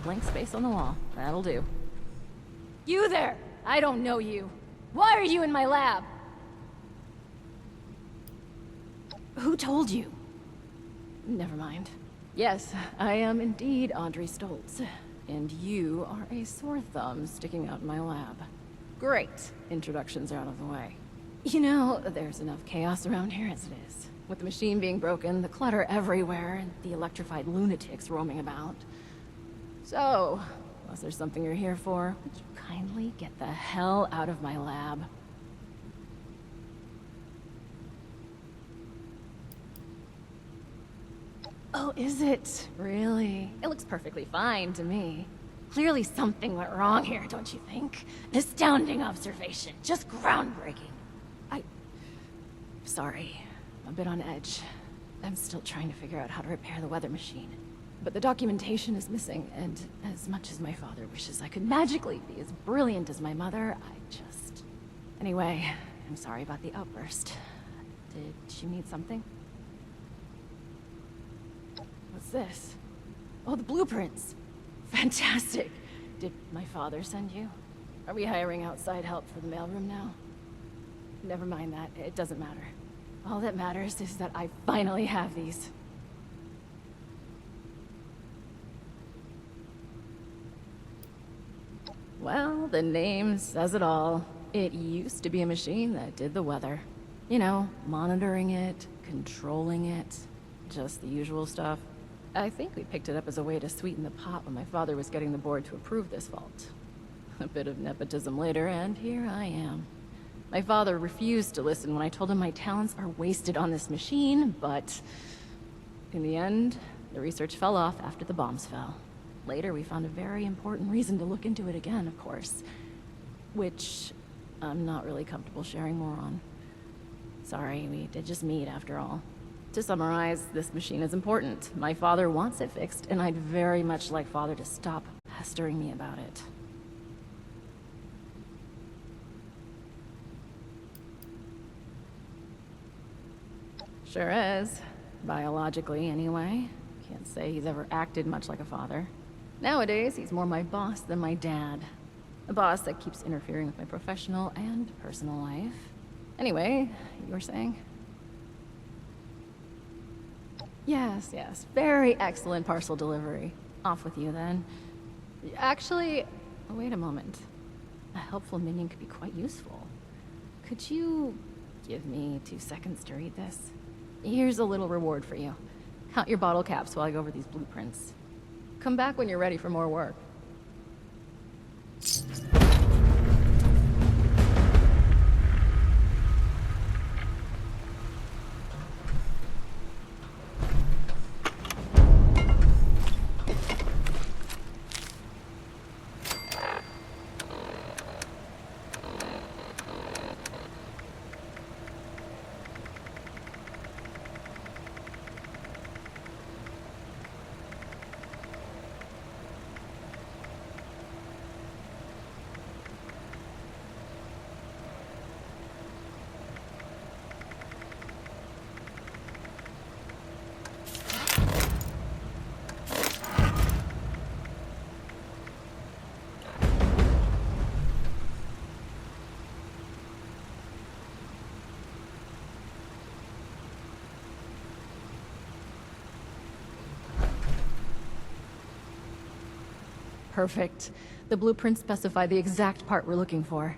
blank space on the wall. That'll do. You there! I don't know you. Why are you in my lab? Who told you? Never mind. Yes, I am indeed Audrey Stoltz. And you are a sore thumb sticking out in my lab. Great. Introductions are out of the way. You know, there's enough chaos around here as it is. With the machine being broken, the clutter everywhere, and the electrified lunatics roaming about. So, unless there's something you're here for, would you kindly get the hell out of my lab? Oh, is it? Really? It looks perfectly fine to me. Clearly something went wrong here, don't you think? An astounding observation. Just groundbreaking. Sorry. I'm a bit on edge. I'm still trying to figure out how to repair the weather machine. But the documentation is missing, and as much as my father wishes I could magically be as brilliant as my mother, I just... Anyway, I'm sorry about the outburst. Did she need something? What's this? Oh, the blueprints! Fantastic! Did my father send you? Are we hiring outside help for the mailroom now? Never mind that. It doesn't matter. All that matters is that I finally have these. Well, the name says it all. It used to be a machine that did the weather. You know, monitoring it, controlling it, just the usual stuff. I think we picked it up as a way to sweeten the pot when my father was getting the board to approve this vault. A bit of nepotism later, and here I am. My father refused to listen when I told him my talents are wasted on this machine, but... in the end, the research fell off after the bombs fell. Later, we found a very important reason to look into it again, of course. Which I'm not really comfortable sharing more on. Sorry, we did just meet after all. To summarize, this machine is important. My father wants it fixed, and I'd very much like Father to stop pestering me about it. Sure is. Biologically, anyway. Can't say he's ever acted much like a father. Nowadays, he's more my boss than my dad. A boss that keeps interfering with my professional and personal life. Anyway, you were saying? Yes. Very excellent parcel delivery. Off with you, then. Actually, wait a moment. A helpful minion could be quite useful. Could you give me 2 seconds to read this? Here's a little reward for you. Count your bottle caps while I go over these blueprints. Come back when you're ready for more work. Perfect. The blueprints specify the exact part we're looking for.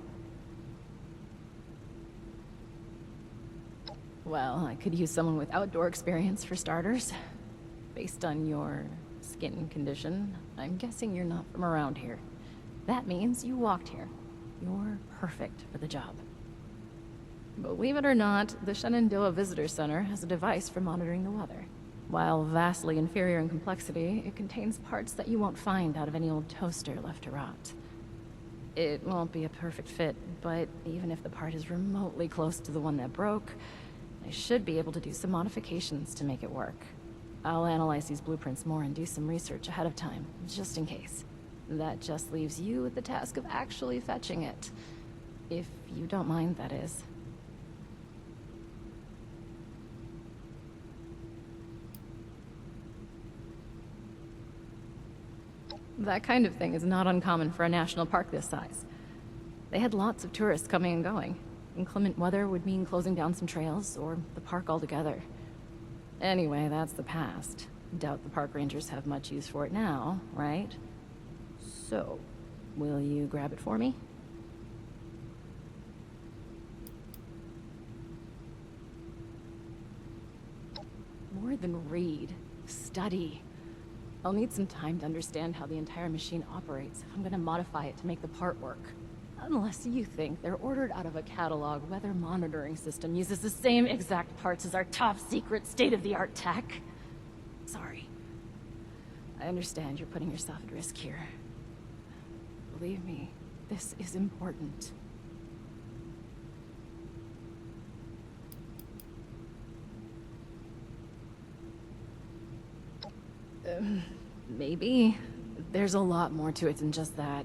Well, I could use someone with outdoor experience for starters. Based on your skin condition, I'm guessing you're not from around here. That means you walked here. You're perfect for the job. Believe it or not, the Shenandoah Visitor Center has a device for monitoring the weather. While vastly inferior in complexity, it contains parts that you won't find out of any old toaster left to rot. It won't be a perfect fit, but even if the part is remotely close to the one that broke, I should be able to do some modifications to make it work. I'll analyze these blueprints more and do some research ahead of time, just in case. That just leaves you with the task of actually fetching it. If you don't mind, that is. That kind of thing is not uncommon for a national park this size. They had lots of tourists coming and going. Inclement weather would mean closing down some trails, or the park altogether. Anyway, that's the past. Doubt the park rangers have much use for it now, right? So, will you grab it for me? More than read. Study. I'll need some time to understand how the entire machine operates if I'm gonna modify it to make the part work. Unless you think they're ordered out of a catalog weather monitoring system uses the same exact parts as our top secret state-of-the-art tech. Sorry. I understand you're putting yourself at risk here. Believe me, this is important. Maybe. There's a lot more to it than just that.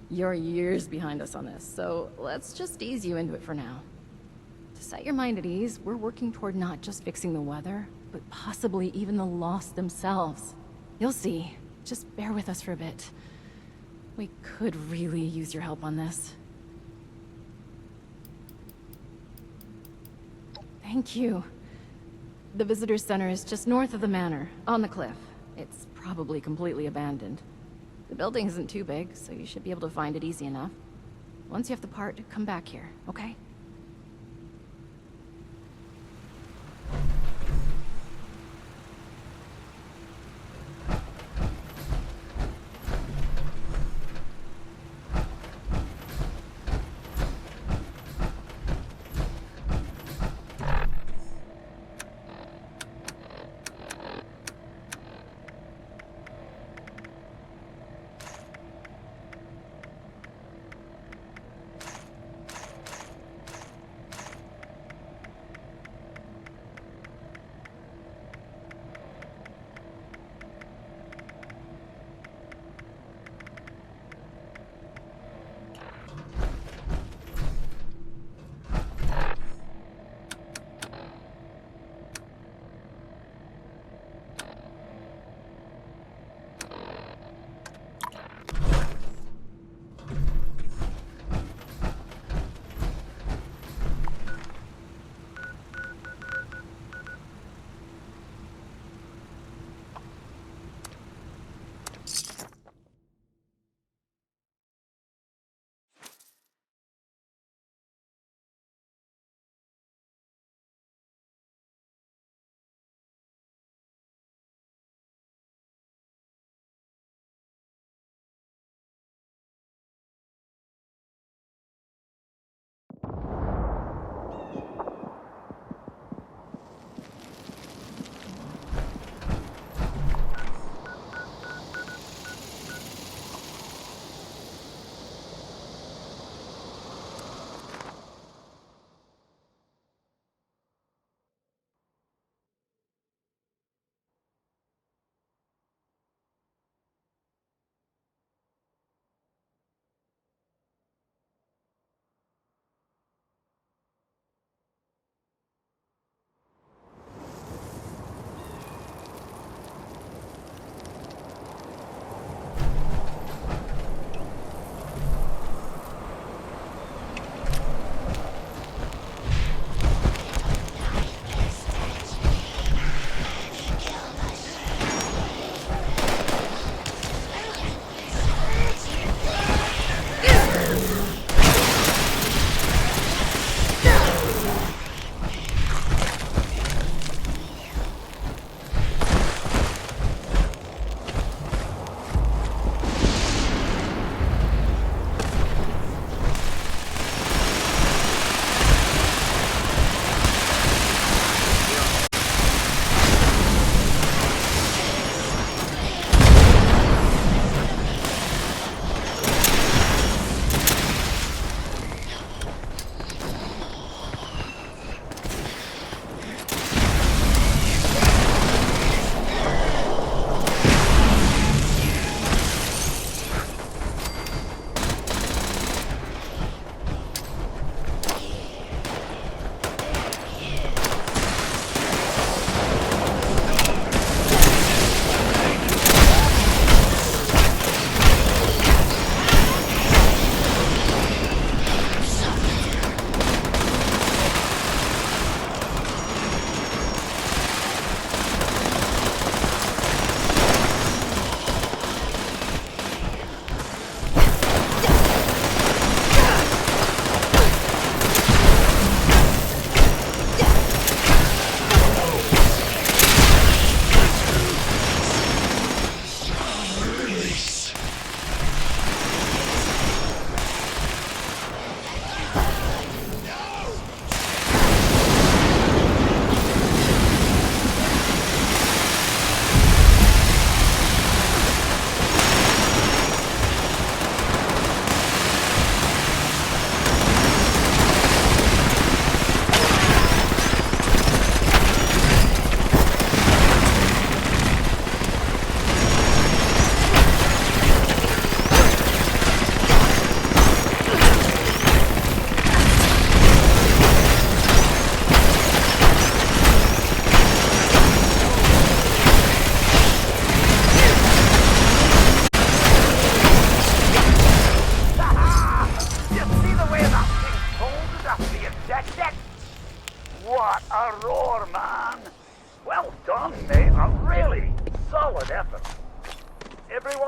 You're years behind us on this, so let's just ease you into it for now. To set your mind at ease, we're working toward not just fixing the weather, but possibly even the lost themselves. You'll see. Just bear with us for a bit. We could really use your help on this. Thank you. The visitor center is just north of the manor, on the cliff. It's probably completely abandoned. The building isn't too big, so you should be able to find it easy enough. Once you have the part, come back here, okay?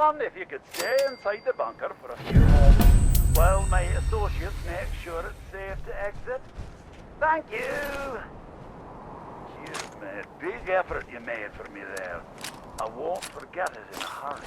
on if you could stay inside the bunker for a few moments while my associates make sure it's safe to exit. Thank you! Cheers, mate. Big effort you made for me there. I won't forget it in a hurry.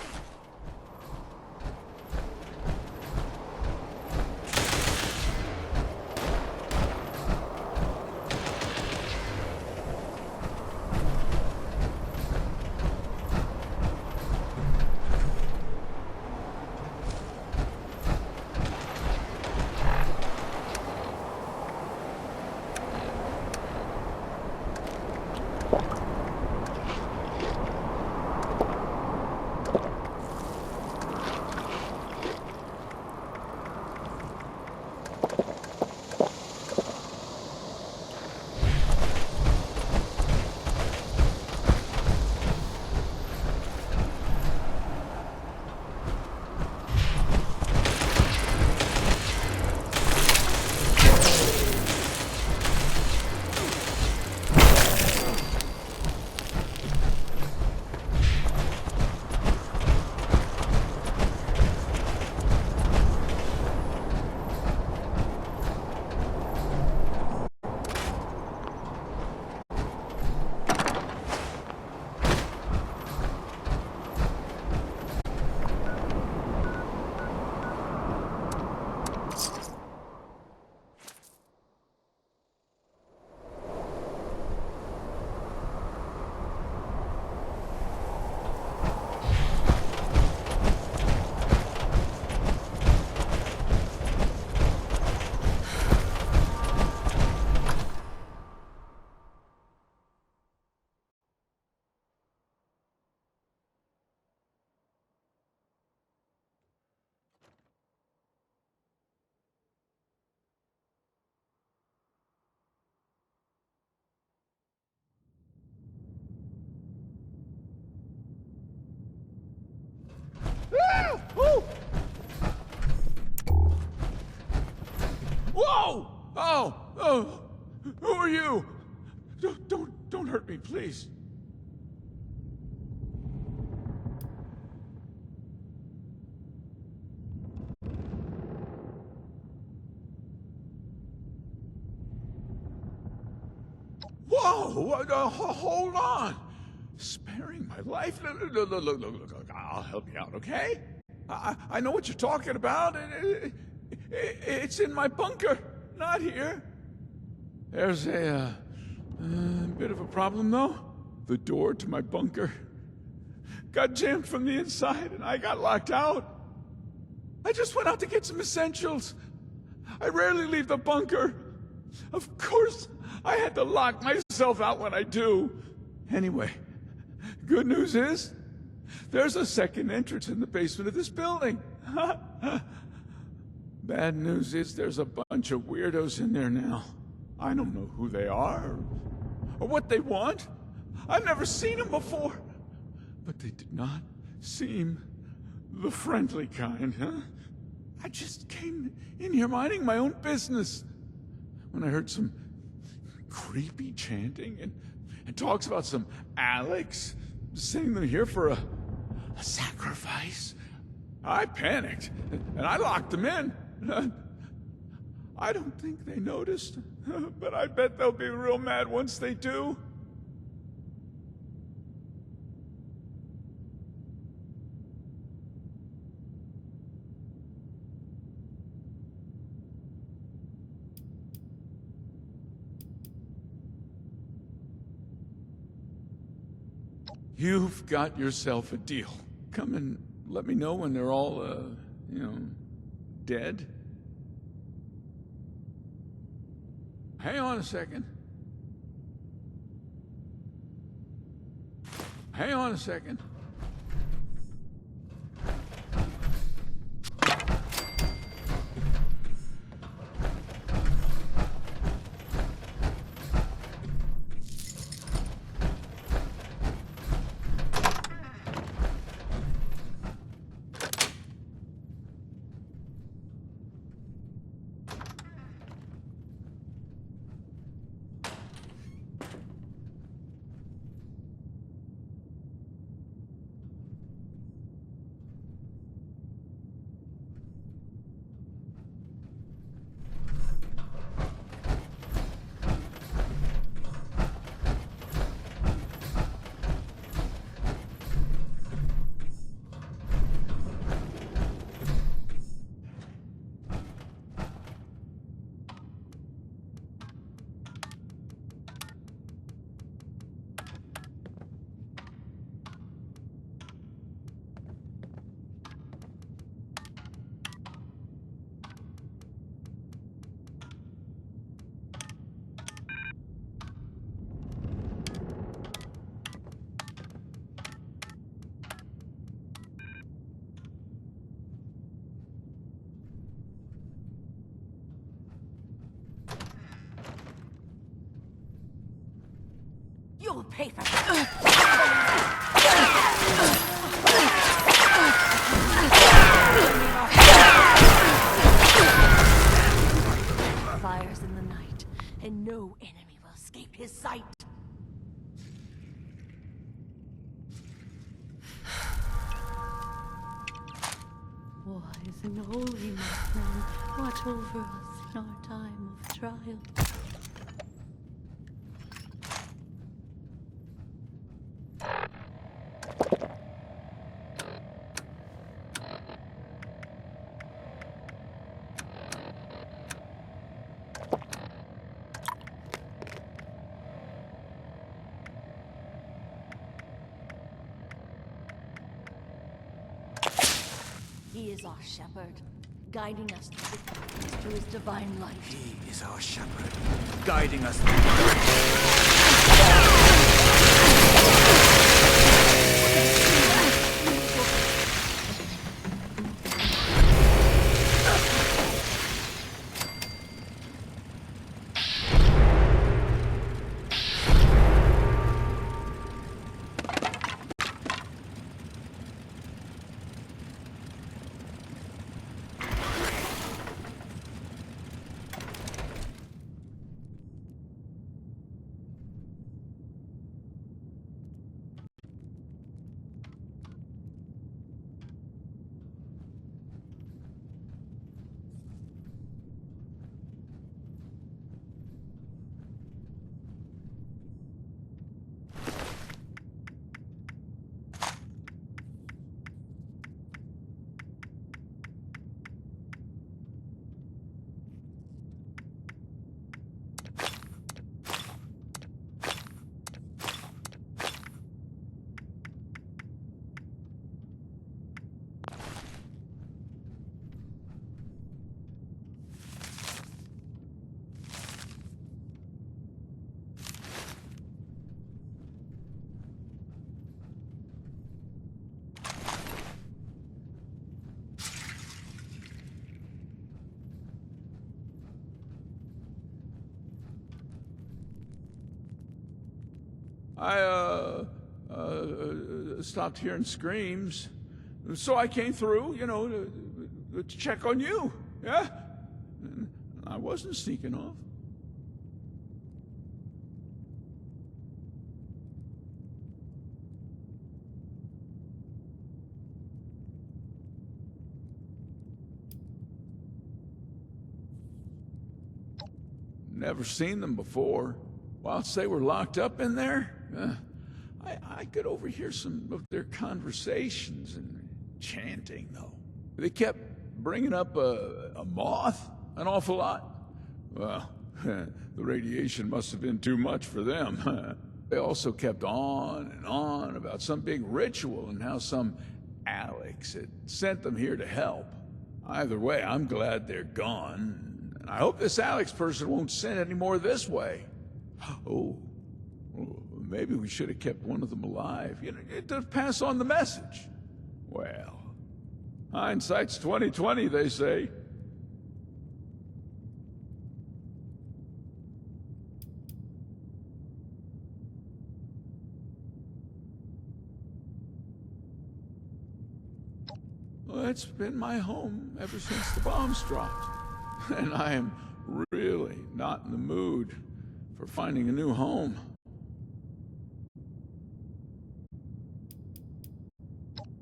Whoa! Oh! Who are you? Don't hurt me, please. Whoa! Hold on! Sparing my life? Look, I'll help you out, okay? I know what you're talking about. It's in my bunker, not here. There's a bit of a problem, though. The door to my bunker got jammed from the inside, and I got locked out. I just went out to get some essentials. I rarely leave the bunker. Of course, I had to lock myself out when I do. Anyway, good news is, there's a second entrance in the basement of this building. Bad news is there's a bunch of weirdos in there now. I don't know who they are or what they want. I've never seen them before. But they did not seem the friendly kind, huh? I just came in here minding my own business when I heard some creepy chanting and talks about some Alex sending them here for a sacrifice. I panicked, and I locked them in. I don't think they noticed, but I bet they'll be real mad once they do. You've got yourself a deal. Come and let me know when they're all, dead. Hang on a second. Hang on a second. will pay for that. Fires in the night, and no enemy will escape his sight. Wise and holy man, watch over us in our time of trial. He is our shepherd, guiding us to his divine light. He is our shepherd, guiding us through the darkness. I stopped hearing screams, so I came through, to check on you, yeah? And I wasn't sneaking off. Never seen them before. Whilst they were locked up in there, I could overhear some of their conversations and chanting, though. They kept bringing up a moth an awful lot. Well, the radiation must have been too much for them. They also kept on and on about some big ritual and how some Alex had sent them here to help. Either way, I'm glad they're gone. And I hope this Alex person won't send any more this way. Oh, well, maybe we should have kept one of them alive, to pass on the message. Well, hindsight's 20/20, they say. Well, it's been my home ever since the bombs dropped, and I am really not in the mood for finding a new home.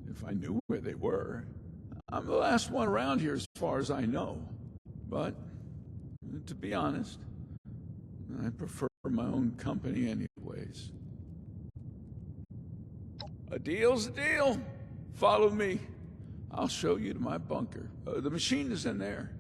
If I knew where they were. I'm the last one around here as far as I know. But, to be honest, I prefer my own company anyways. A deal's a deal. Follow me. I'll show you to my bunker. The machine is in there.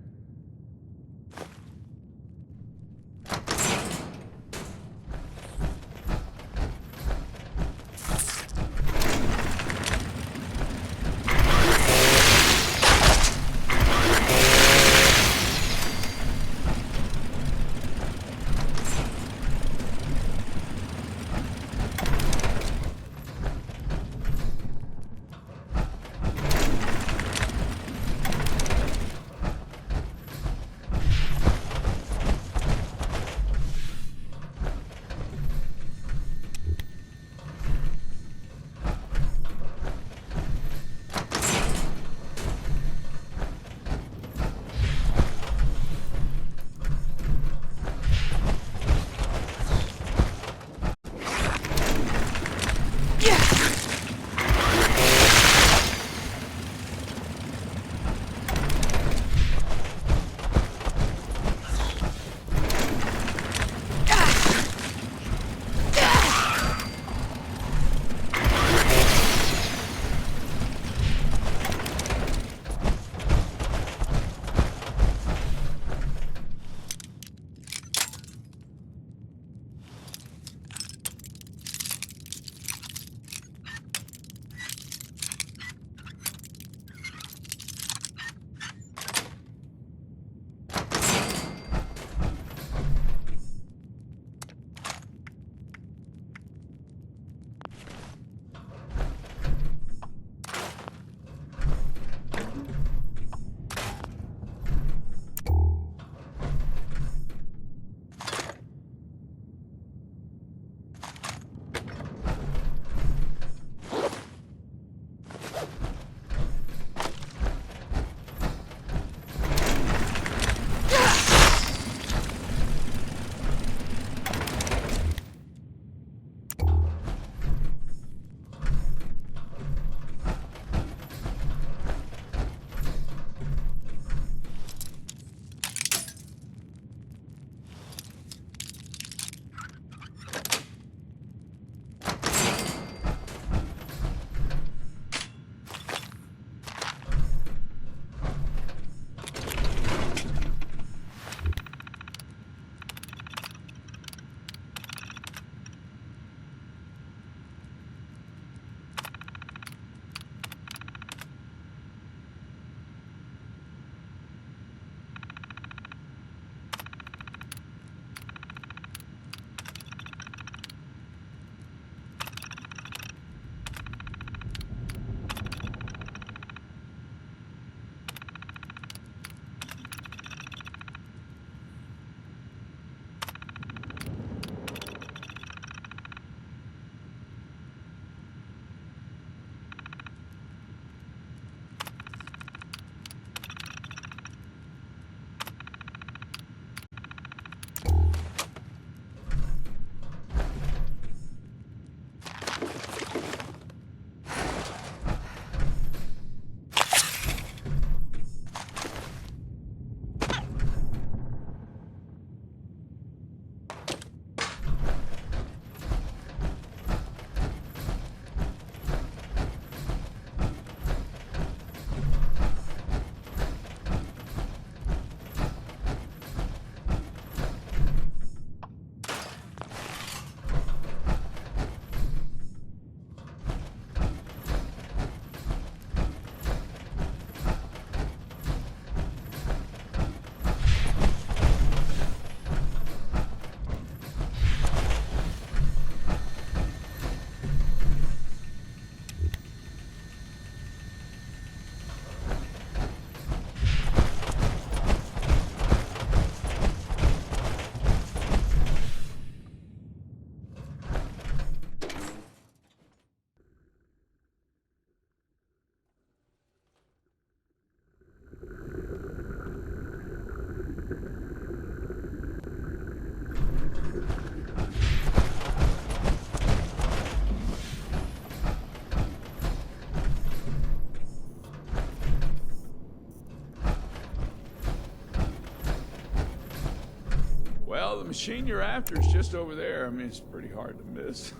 Well, the machine you're after is just over there. I mean, it's pretty hard to miss.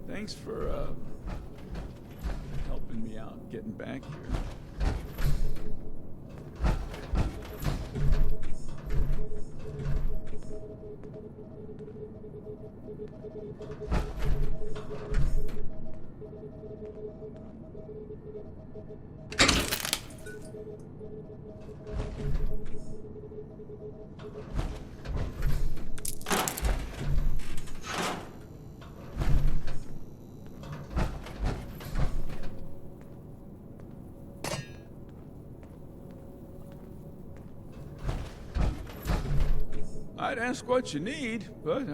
Thanks for helping me out getting back here. I'd ask what you need, but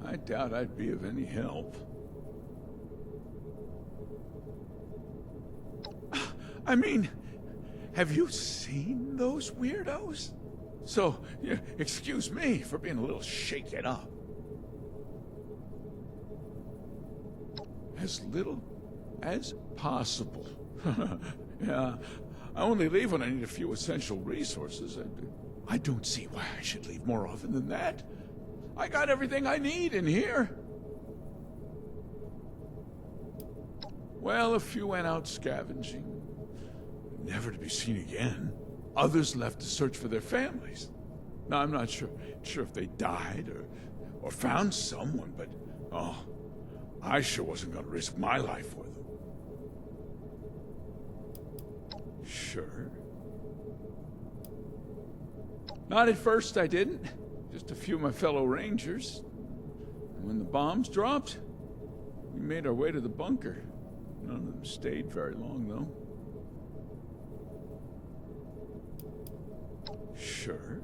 I doubt I'd be of any help. I mean, have you seen those weirdos? So, yeah, excuse me for being a little shaken up. As little as possible. Yeah, I only leave when I need a few essential resources, and I don't see why I should leave more often than that. I got everything I need in here. Well, a few went out scavenging, never to be seen again. Others left to search for their families. Now, I'm not sure if they died or found someone, but oh, I sure wasn't going to risk my life for them. Sure. Not at first, I didn't. Just a few of my fellow Rangers. And when the bombs dropped, we made our way to the bunker. None of them stayed very long, though. Sure.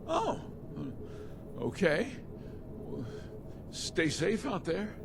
Oh, okay. Well, stay safe out there.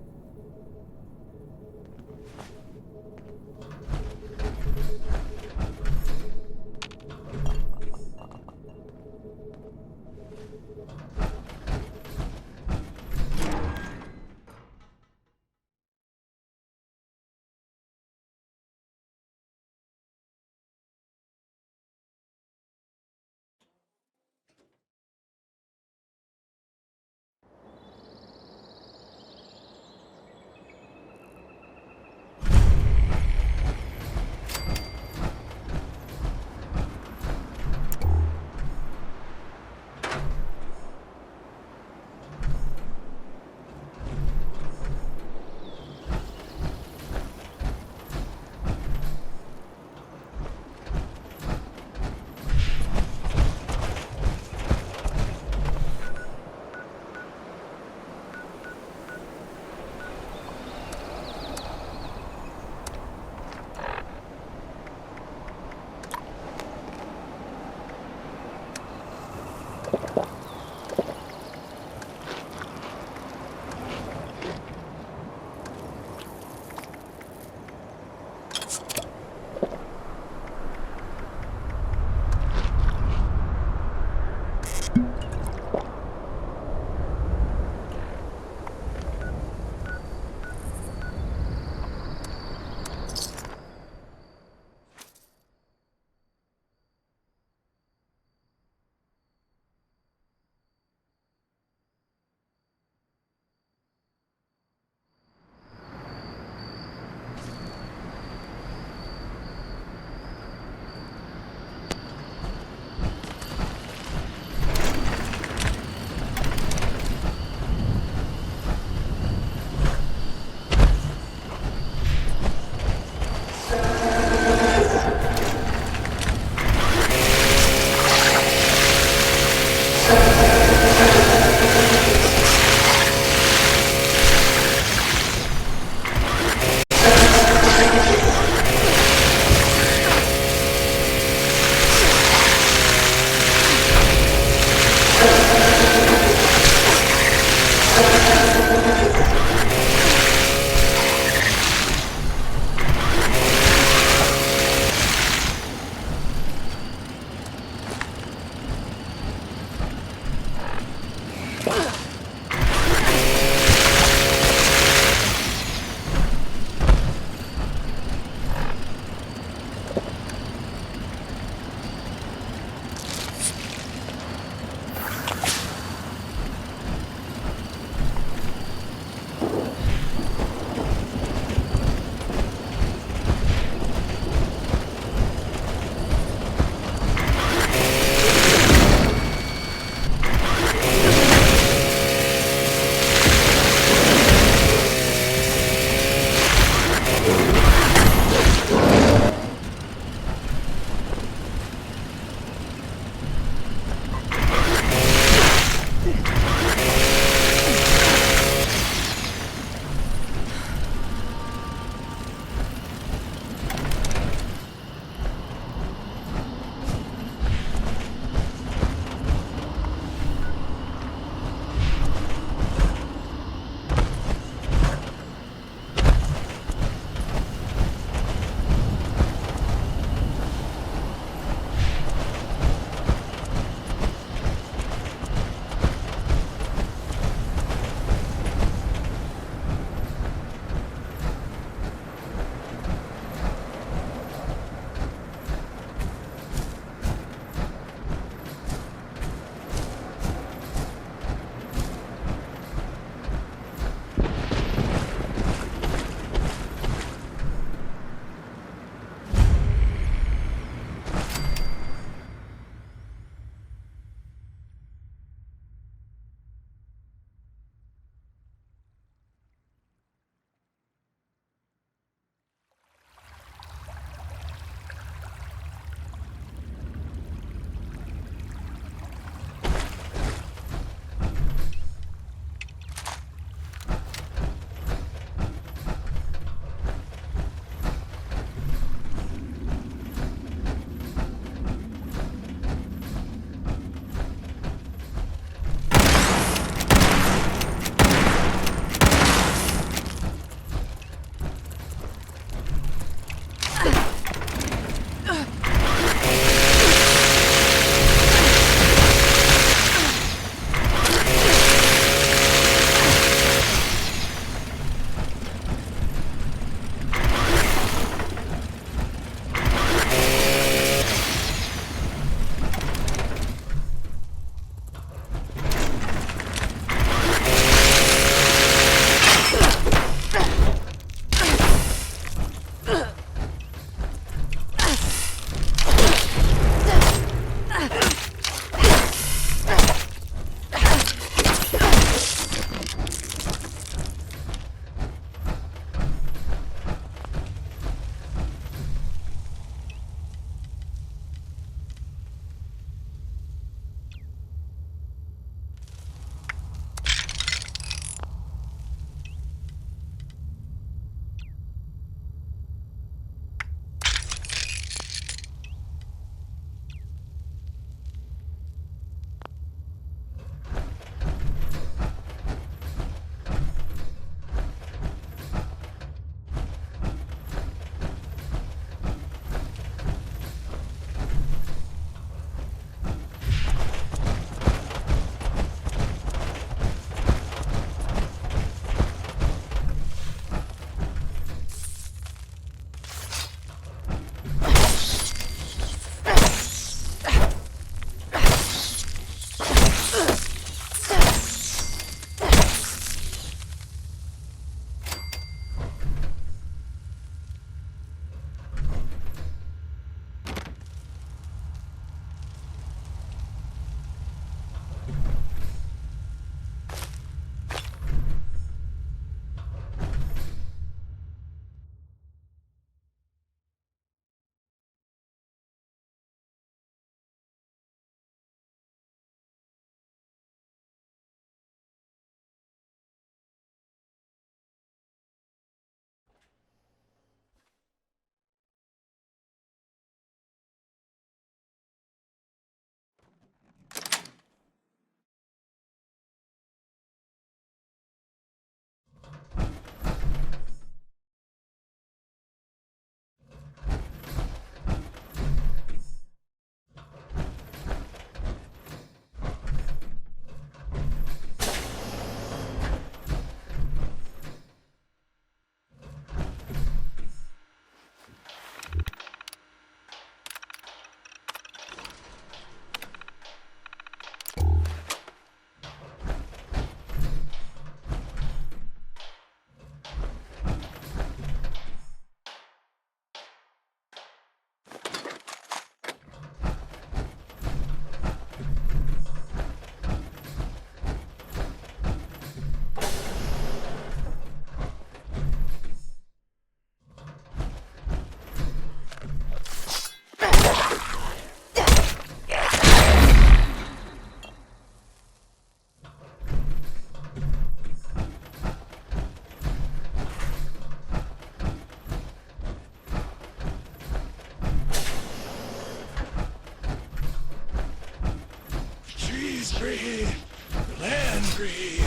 breathe.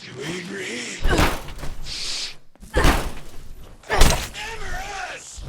Do we breathe? Hammer us!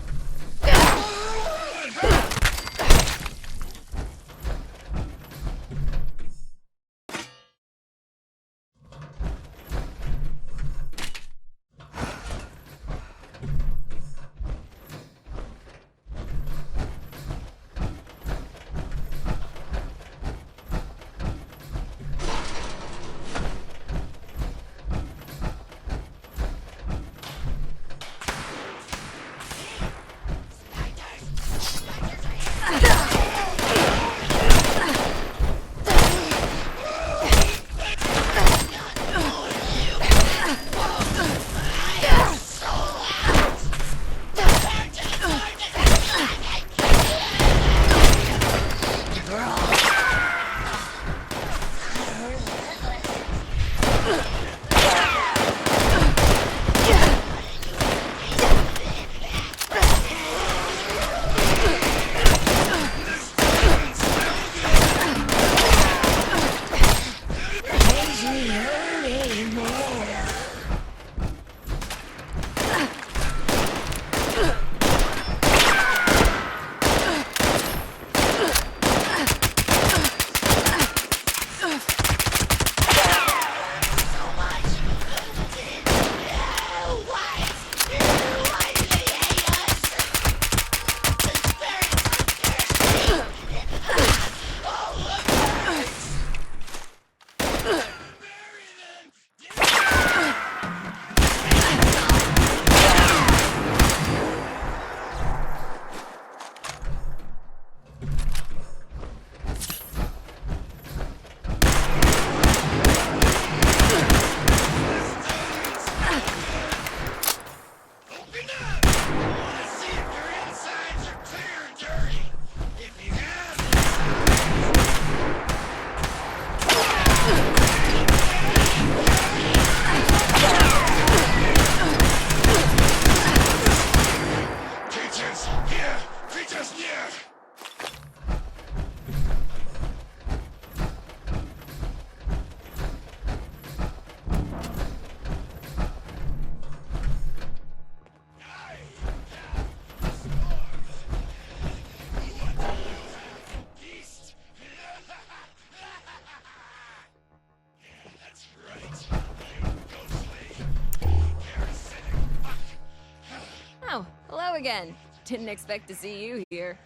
Oh, hello again. Didn't expect to see you here.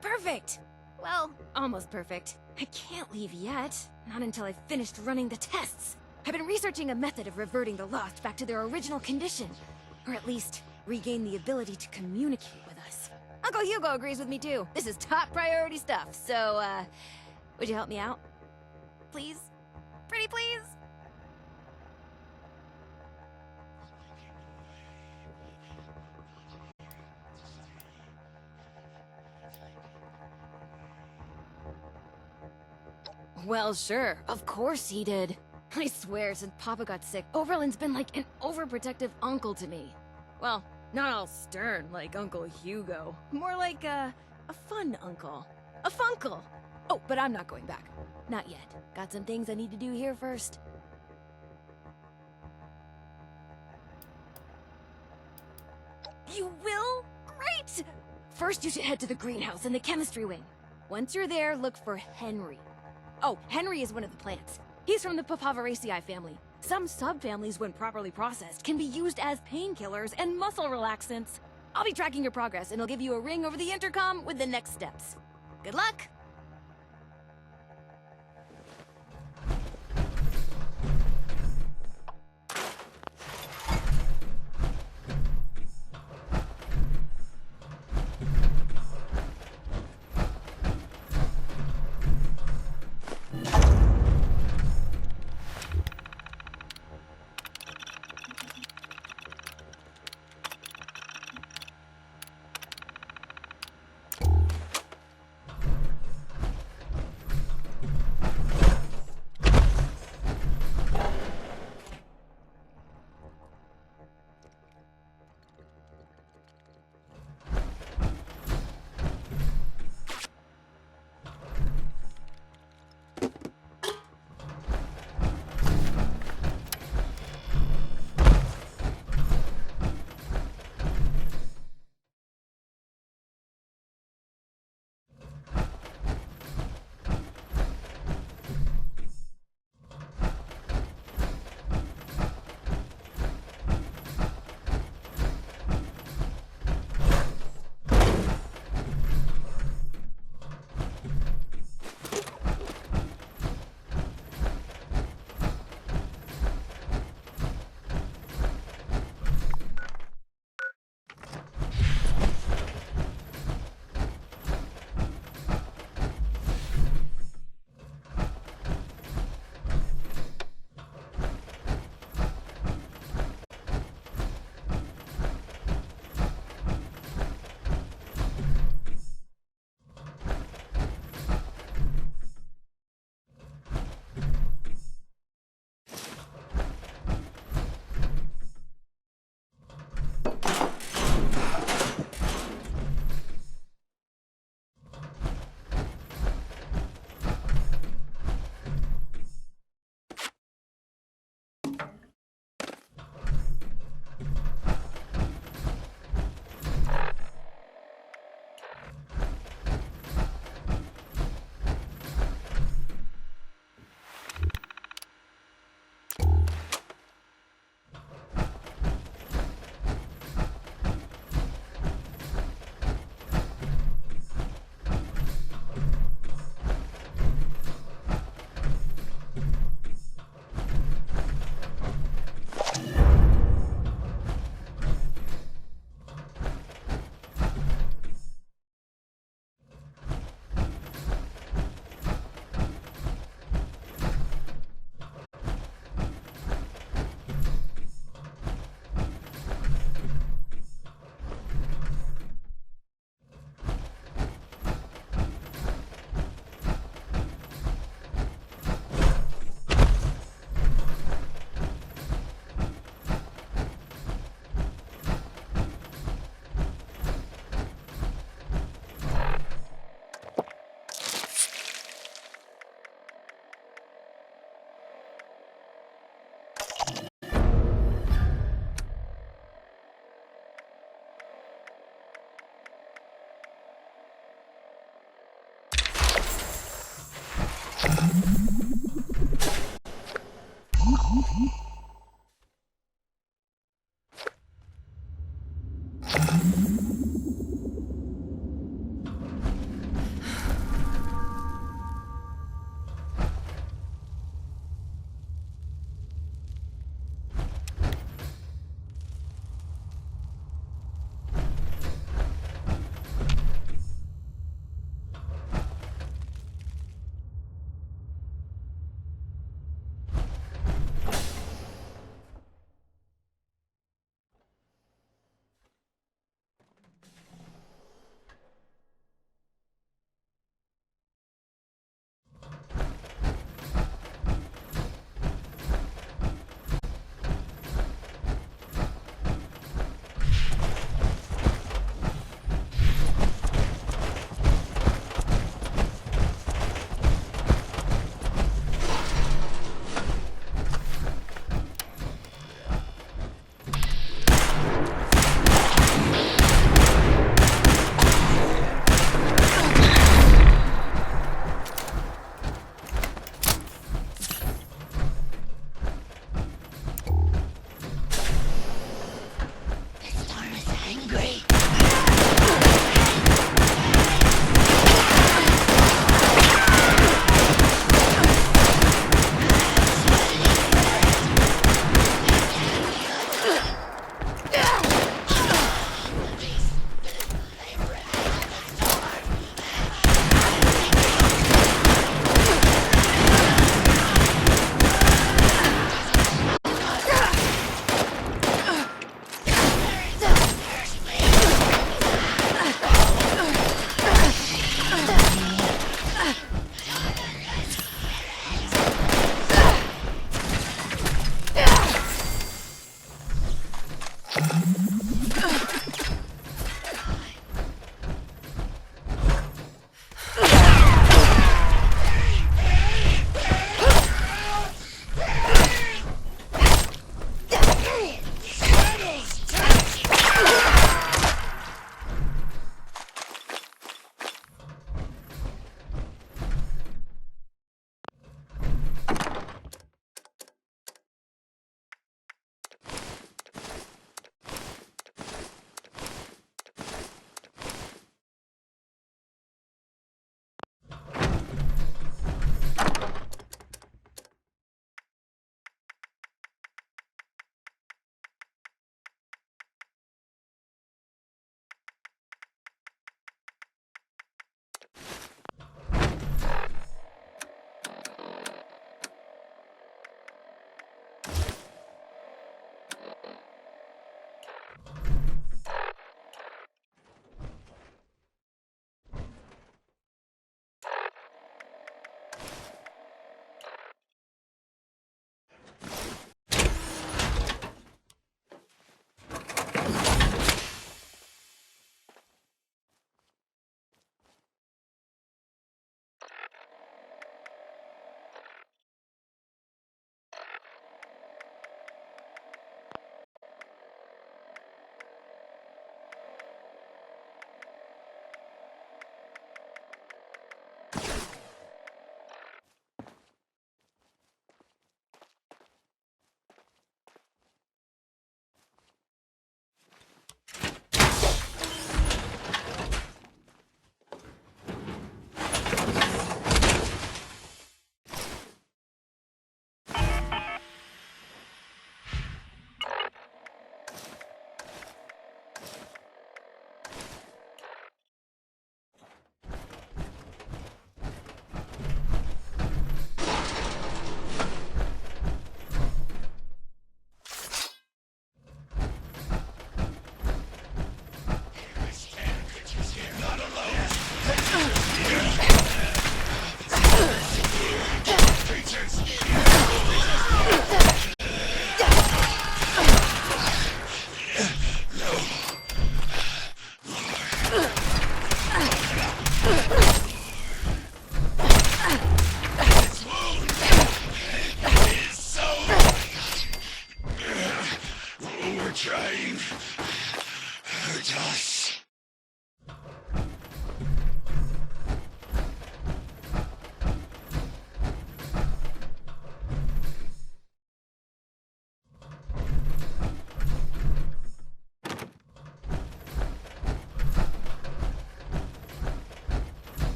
Perfect! Well, almost perfect. I can't leave yet. Not until I've finished running the tests. I've been researching a method of reverting the Lost back to their original condition. Or at least, regain the ability to communicate with us. Uncle Hugo agrees with me too. This is top priority stuff, so, would you help me out? Please? Pretty please? Well, sure. Of course he did. I swear, since Papa got sick, Overland's been like an overprotective uncle to me. Well, not all stern like Uncle Hugo. More like a fun uncle. A funkle. Oh, but I'm not going back. Not yet. Got some things I need to do here first. You will? Great! First, you should head to the greenhouse in the chemistry wing. Once you're there, look for Henry. Oh, Henry is one of the plants. He's from the Papaveraceae family. Some subfamilies, when properly processed, can be used as painkillers and muscle relaxants. I'll be tracking your progress, and I'll give you a ring over the intercom with the next steps. Good luck!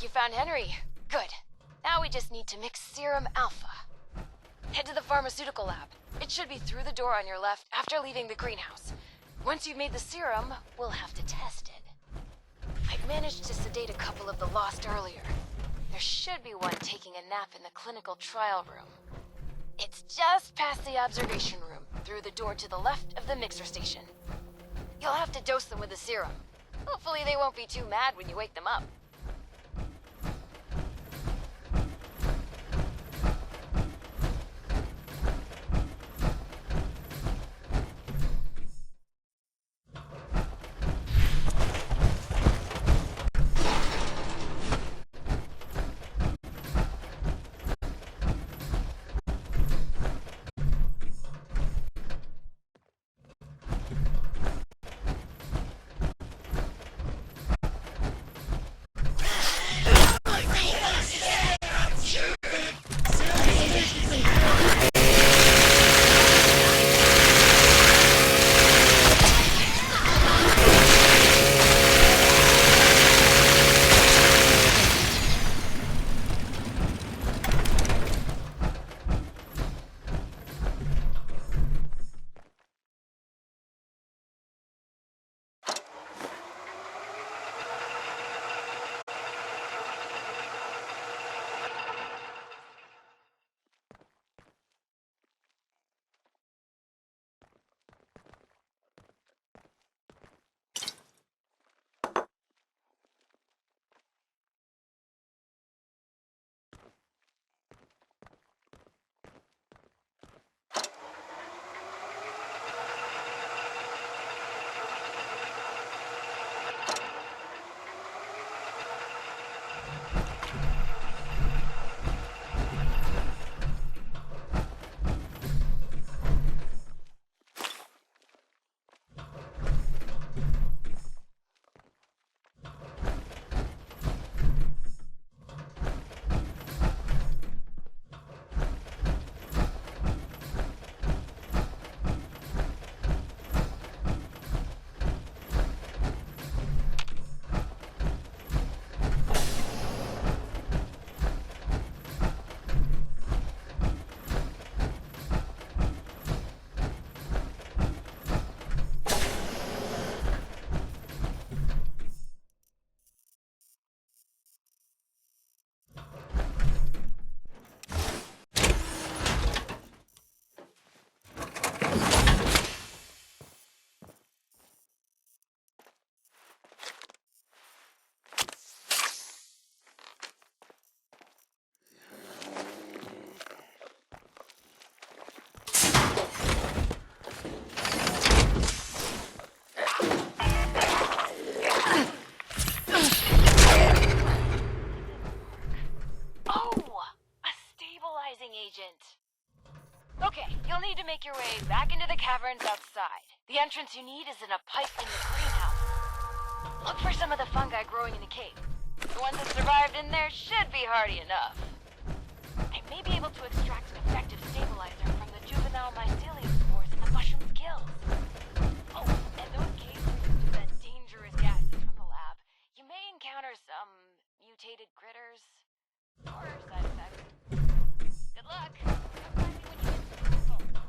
You found Henry. Good. Now we just need to mix Serum Alpha. Head to the pharmaceutical lab. It should be through the door on your left after leaving the greenhouse. Once you've made the serum, we'll have to test it. I've managed to sedate a couple of the lost earlier. There should be one taking a nap in the clinical trial room. It's just past the observation room, through the door to the left of the mixer station. You'll have to dose them with the serum. Hopefully they won't be too mad when you wake them up. make your way back into the caverns outside. The entrance you need is in a pipe in the greenhouse. Look for some of the fungi growing in the cave. The ones that survived in there should be hardy enough. I may be able to extract an effective stabilizer from the juvenile mycelium spores in the mushroom's gills. Oh, and those caves include the dangerous gases from the lab. You may encounter some mutated critters or side effects. Good luck. Come find me when you get to the temple.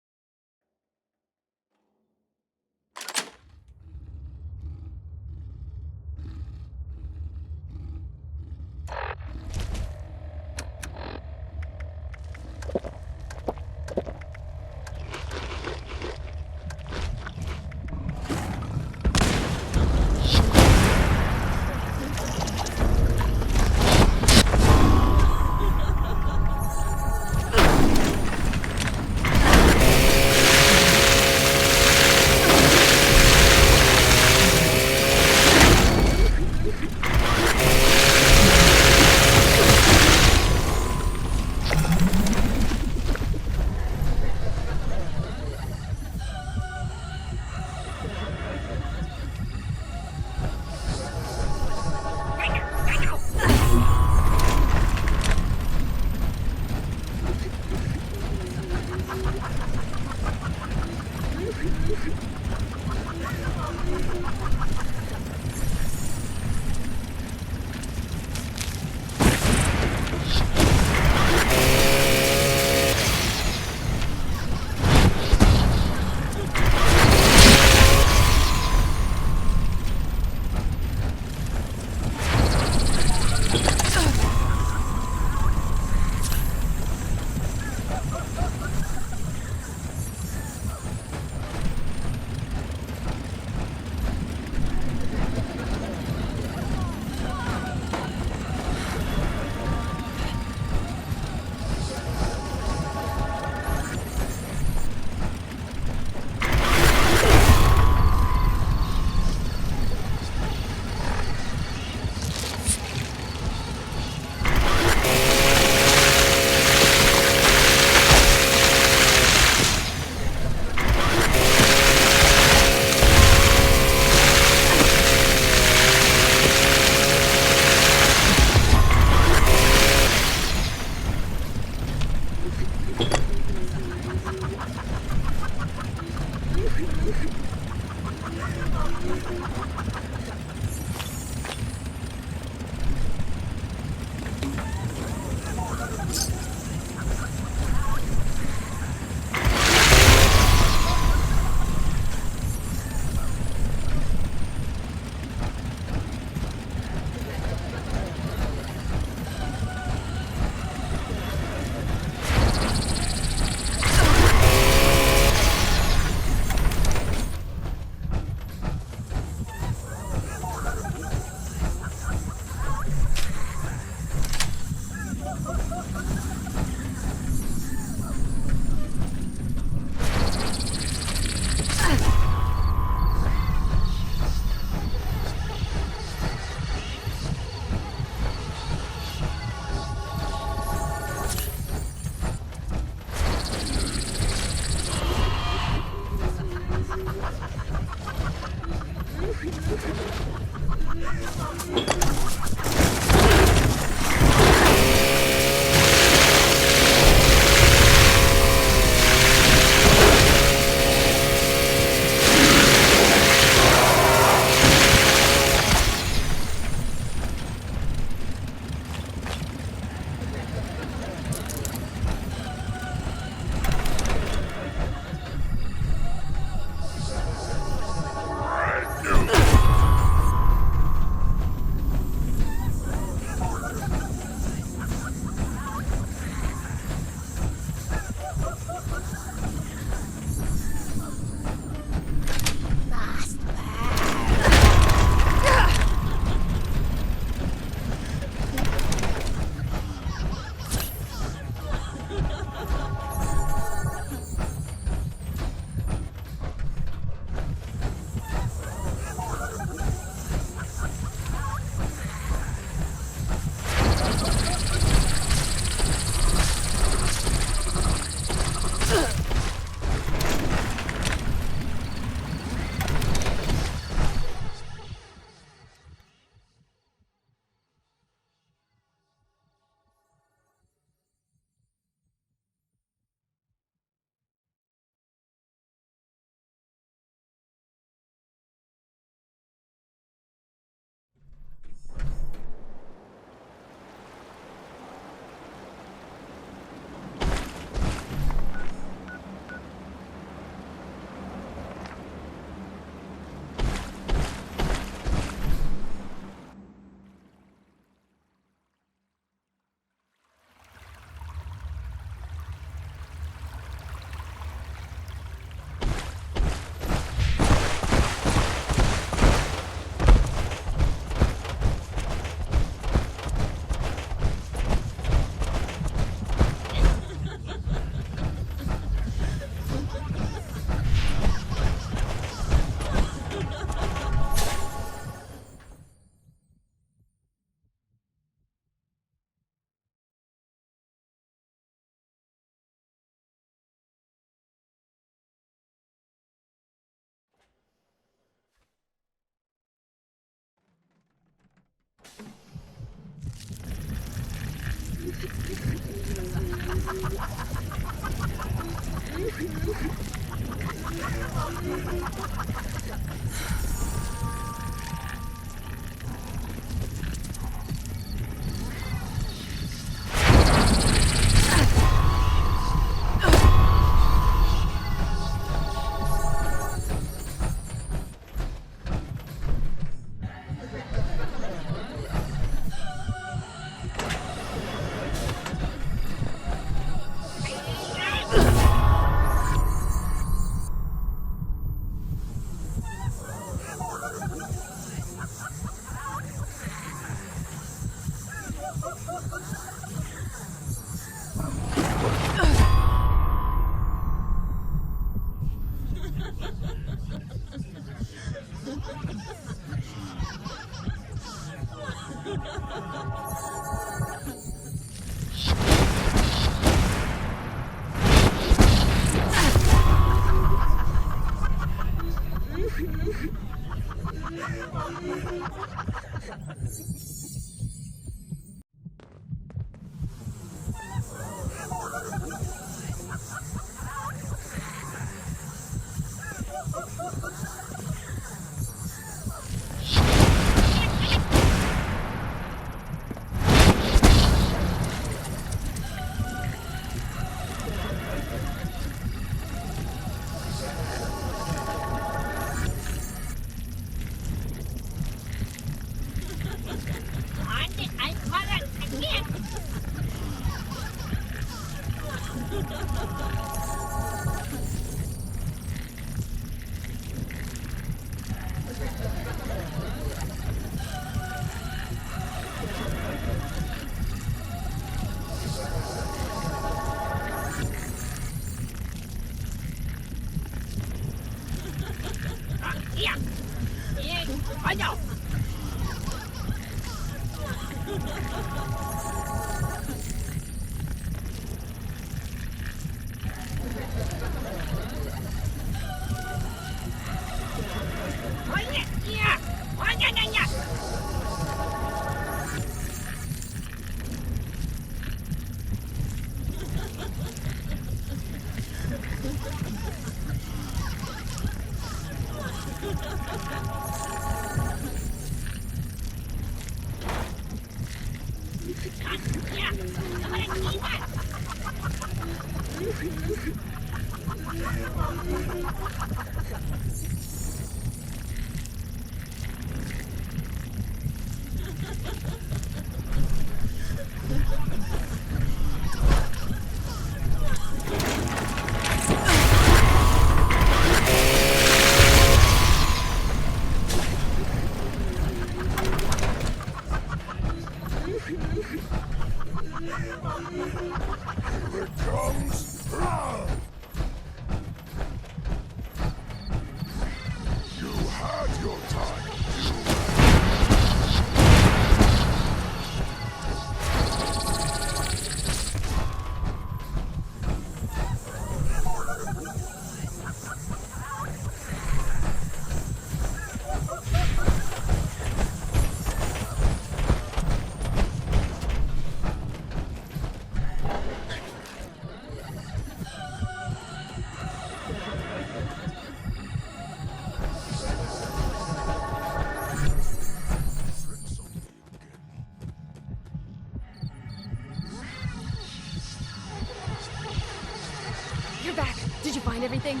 everything.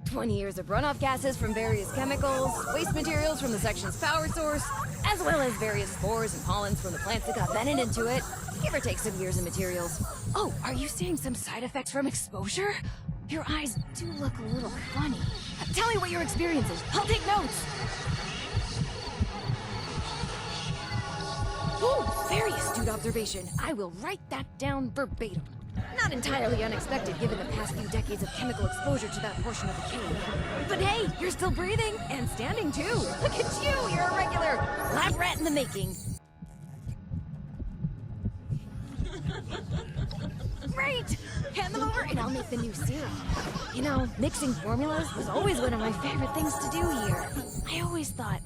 "20 years of runoff gases from various chemicals, waste materials from the section's power source, as well as various spores and pollens from the plants that got vented into it. Give or take some years of materials." Oh, are you seeing some side effects from exposure? Your eyes do look a little funny. Tell me what you're experiencing. I'll take notes. Ooh, very astute observation. I will write that down verbatim. Not entirely unexpected given the past few decades of chemical exposure to that portion of the cave. But hey, you're still breathing and standing too. Look at you, you're a regular lab rat in the making. Great! Hand them over and I'll make the new serum. You know, mixing formulas was always one of my favorite things to do here. I always thought,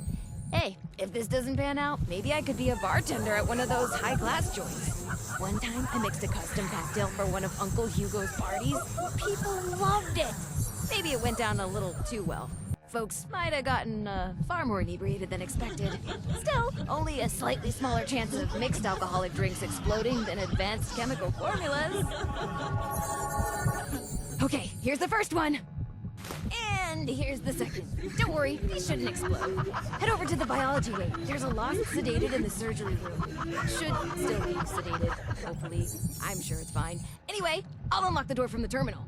hey, if this doesn't pan out, maybe I could be a bartender at one of those high-class joints. One time, I mixed a custom cocktail for one of Uncle Hugo's parties. People loved it. Maybe it went down a little too well. Folks might have gotten far more inebriated than expected. Still, only a slightly smaller chance of mixed alcoholic drinks exploding than advanced chemical formulas. Okay, here's the first one. And here's the second. Don't worry, these shouldn't explode. Head over to the biology wing. There's a lost sedated in the surgery room. Should still be sedated, hopefully. I'm sure it's fine. Anyway, I'll unlock the door from the terminal.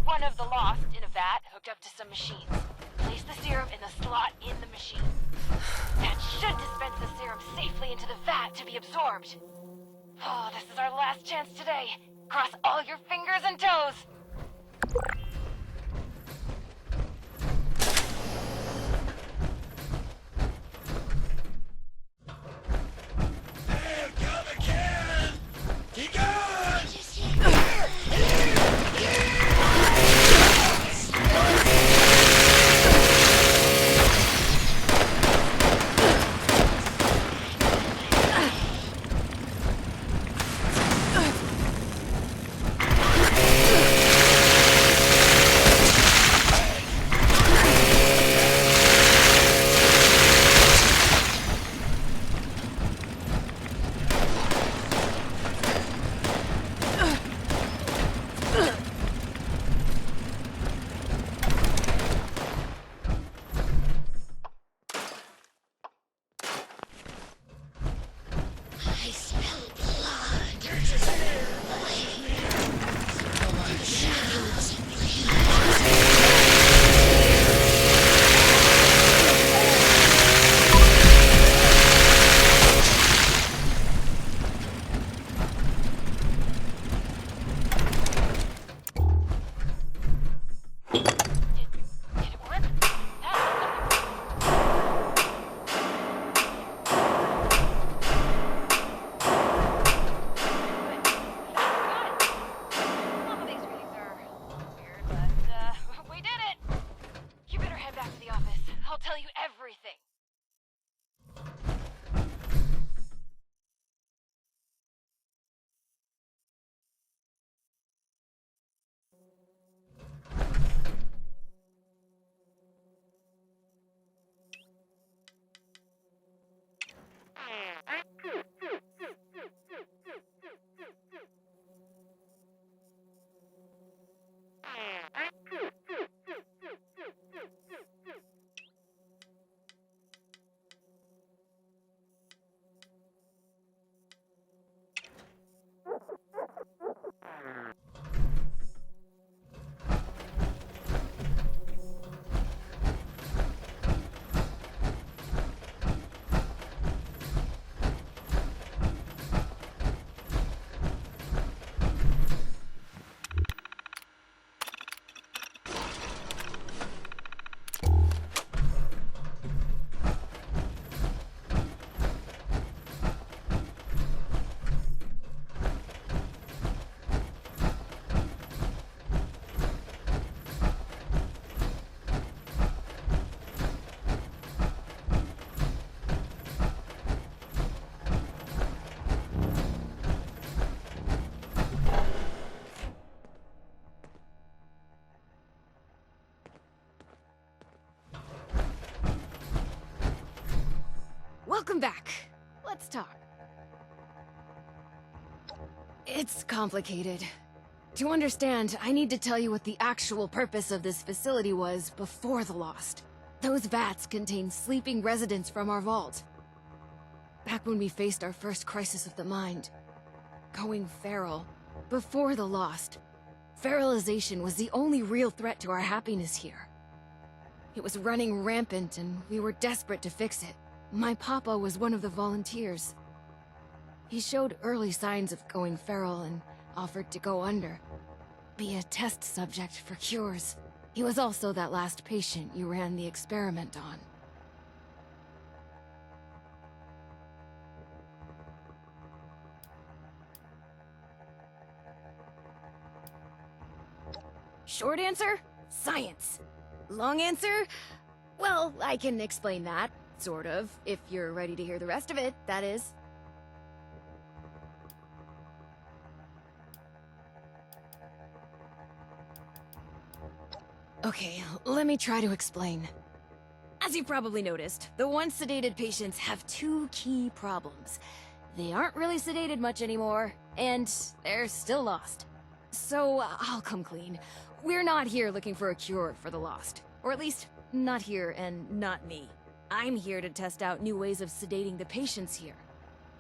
One of the lost in a vat hooked up to some machines. Place the serum in the slot in the machine. That should dispense the serum safely into the vat to be absorbed. Oh, this is our last chance today. Cross all your fingers and toes. welcome back. Let's talk. It's complicated. To understand, I need to tell you what the actual purpose of this facility was before the Lost. Those vats contain sleeping residents from our vault. Back when we faced our first crisis of the mind. Going feral. Before the Lost. Feralization was the only real threat to our happiness here. It was running rampant and we were desperate to fix it. My papa was one of the volunteers. He showed early signs of going feral and offered to go under. Be a test subject for cures. He was also that last patient you ran the experiment on. Short answer? Science. Long answer? Well, I can explain that, sort of, if you're ready to hear the rest of it, that is. Okay, let me try to explain. As you probably noticed, the once sedated patients have two key problems. They aren't really sedated much anymore, and they're still lost. So, I'll come clean. We're not here looking for a cure for the Lost. Or at least, not here and not me. I'm here to test out new ways of sedating the patients here.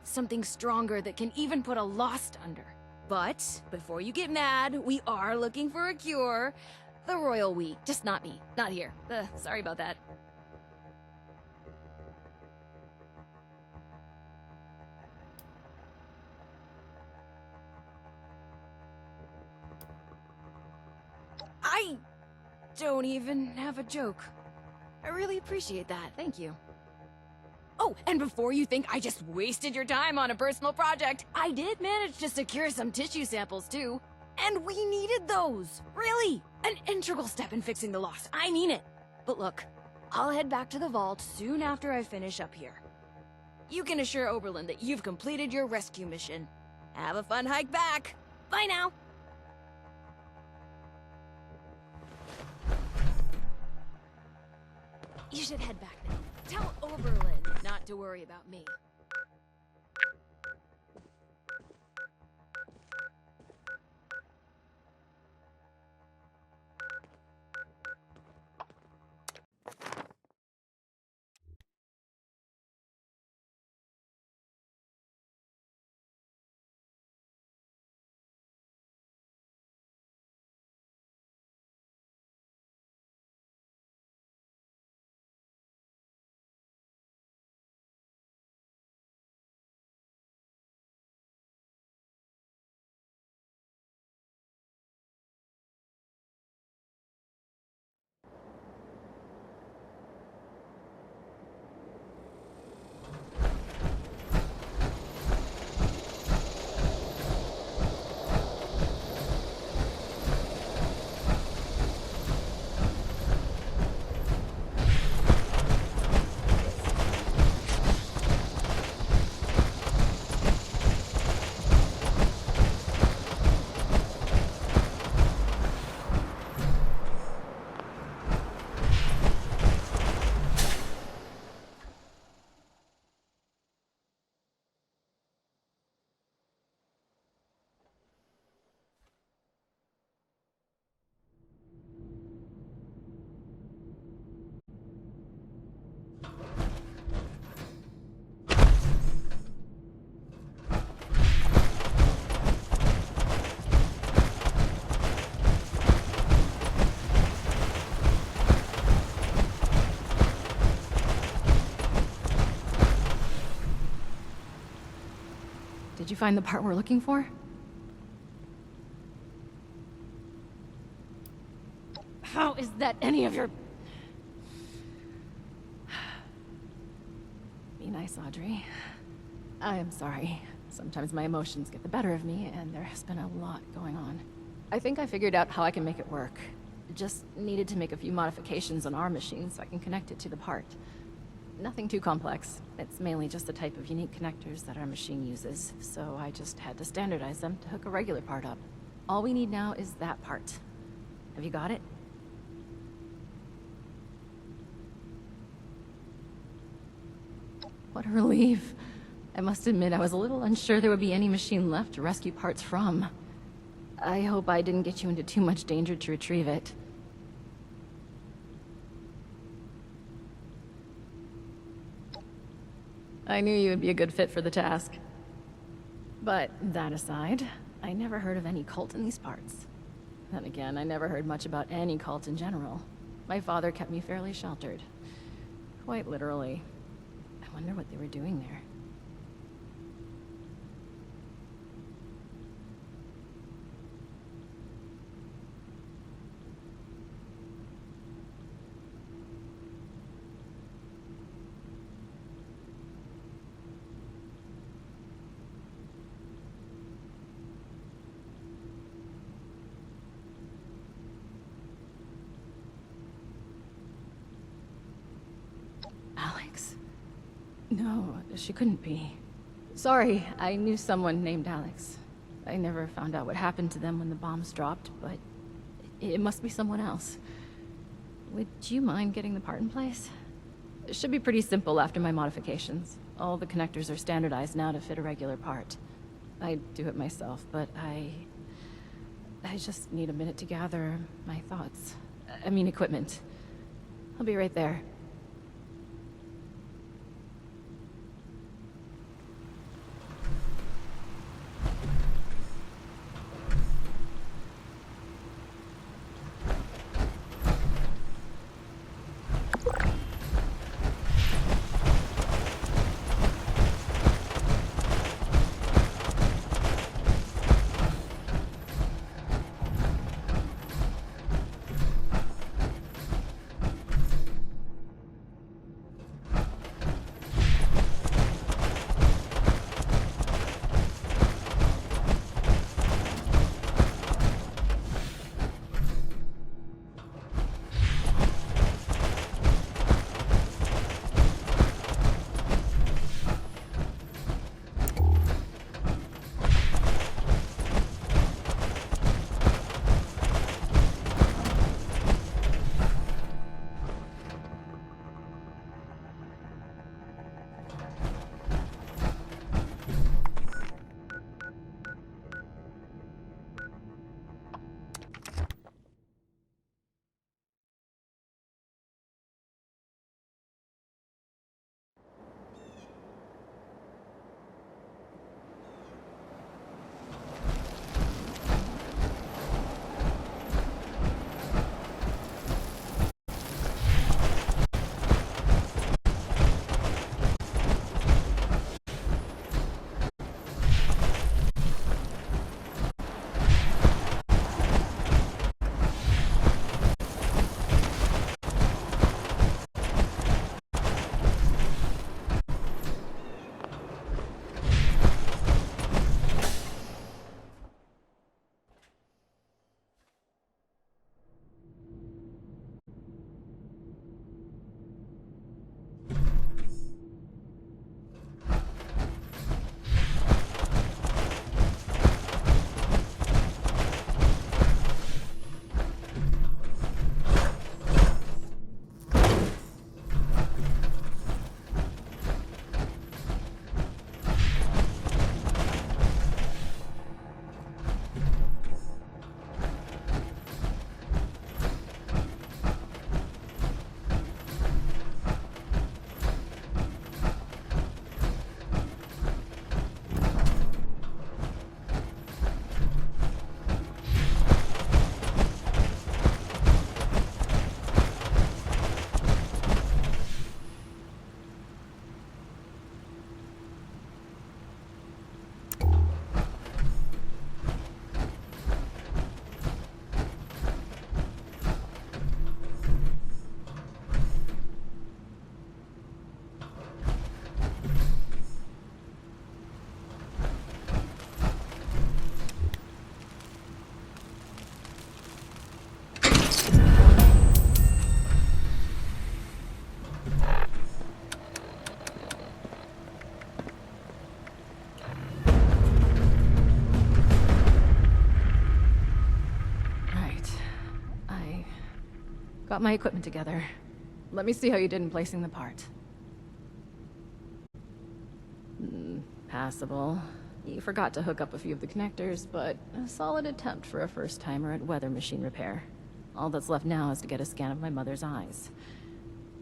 Something stronger that can even put a Lost under. But, before you get mad, we are looking for a cure. The royal we, just not me. Not here. Sorry about that. I don't even have a joke. I really appreciate that, thank you. Oh, and before you think I just wasted your time on a personal project, I did manage to secure some tissue samples too. And we needed those! Really! An integral step in fixing the Lost, I mean it! But look, I'll head back to the vault soon after I finish up here. You can assure Oberlin that you've completed your rescue mission. Have a fun hike back! Bye now! You should head back now. Tell Oberlin not to worry about me. Did you find the part we're looking for? How is that any of your... Be nice, Audrey. I am sorry. Sometimes my emotions get the better of me, and there has been a lot going on. I think I figured out how I can make it work. Just needed to make a few modifications on our machine so I can connect it to the part. Nothing too complex. It's mainly just the type of unique connectors that our machine uses, so I just had to standardize them to hook a regular part up. All we need now is that part. Have you got it? What a relief. I must admit, I was a little unsure there would be any machine left to rescue parts from. I hope I didn't get you into too much danger to retrieve it. I knew you would be a good fit for the task. But that aside, I never heard of any cult in these parts. Then again, I never heard much about any cult in general. My father kept me fairly sheltered. Quite literally. I wonder what they were doing there. Alex? No, she couldn't be. Sorry, I knew someone named Alex. I never found out what happened to them when the bombs dropped, but it must be someone else. Would you mind getting the part in place? It should be pretty simple after my modifications. All the connectors are standardized now to fit a regular part. I do it myself, but I just need a minute to gather my thoughts. I mean equipment. I'll be right there. Got my equipment together. Let me see how you did in placing the part. Passable. You forgot to hook up a few of the connectors, but a solid attempt for a first-timer at weather machine repair. All that's left now is to get a scan of my mother's eyes.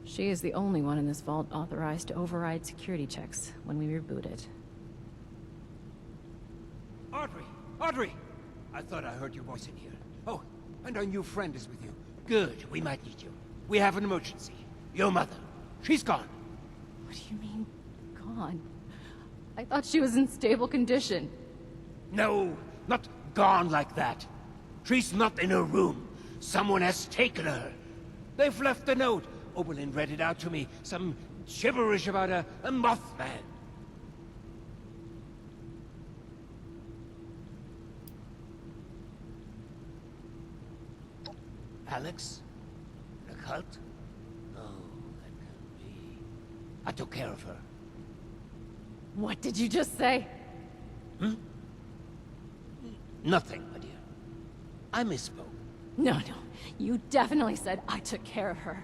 She is the only one in this vault authorized to override security checks when we reboot it. Audrey! Audrey! I thought I heard your voice in here. Oh, and our new friend is with you. Good, we might need you. We have an emergency. Your mother. She's gone. What do you mean, gone? I thought she was in stable condition. No, not gone like that. She's not in her room. Someone has taken her. They've left a note. Oberlin read it out to me. Some gibberish about a Mothman. Alex? The cult? No, that can't be. I took care of her. What did you just say? Nothing, my dear. I misspoke. No. You definitely said I took care of her.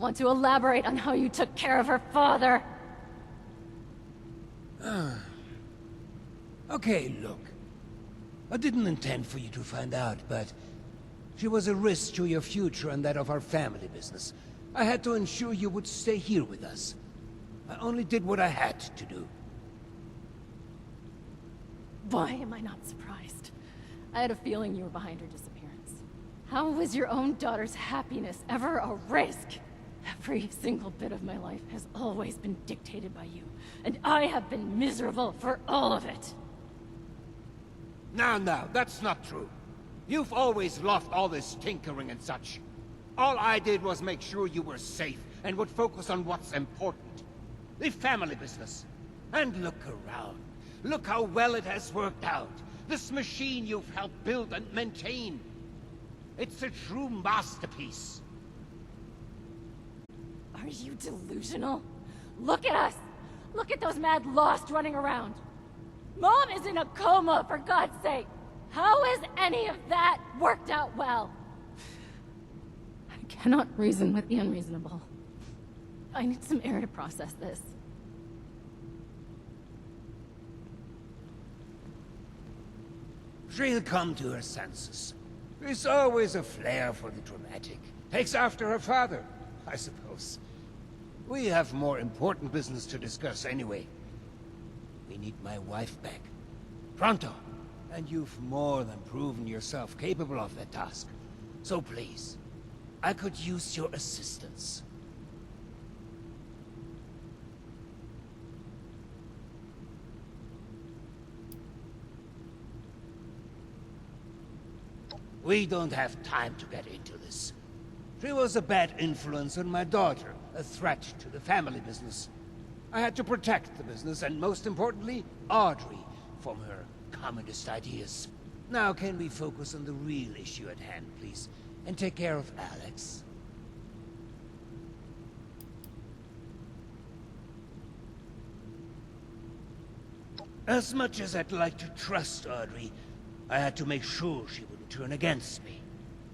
Want to elaborate on how you took care of her father? Okay, look. I didn't intend for you to find out, but she was a risk to your future and that of our family business. I had to ensure you would stay here with us. I only did what I had to do. Why am I not surprised? I had a feeling you were behind her disappearance. How was your own daughter's happiness ever a risk? Every single bit of my life has always been dictated by you, and I have been miserable for all of it. Now, that's not true. You've always loved all this tinkering and such. All I did was make sure you were safe and would focus on what's important. The family business. And look around. Look how well it has worked out. This machine you've helped build and maintain. It's a true masterpiece. Are you delusional? Look at us! Look at those mad lost running around! Mom is in a coma, for God's sake! How has any of that worked out well? I cannot reason with the unreasonable. I need some air to process this. She'll come to her senses. There's always a flair for the dramatic. Takes after her father, I suppose. We have more important business to discuss anyway. We need my wife back. Pronto. And you've more than proven yourself capable of that task. So please, I could use your assistance. We don't have time to get into this. She was a bad influence on my daughter, a threat to the family business. I had to protect the business, and most importantly, Audrey, from her communist ideas. Now can we focus on the real issue at hand, please, and take care of Alex? As much as I'd like to trust Audrey, I had to make sure she wouldn't turn against me.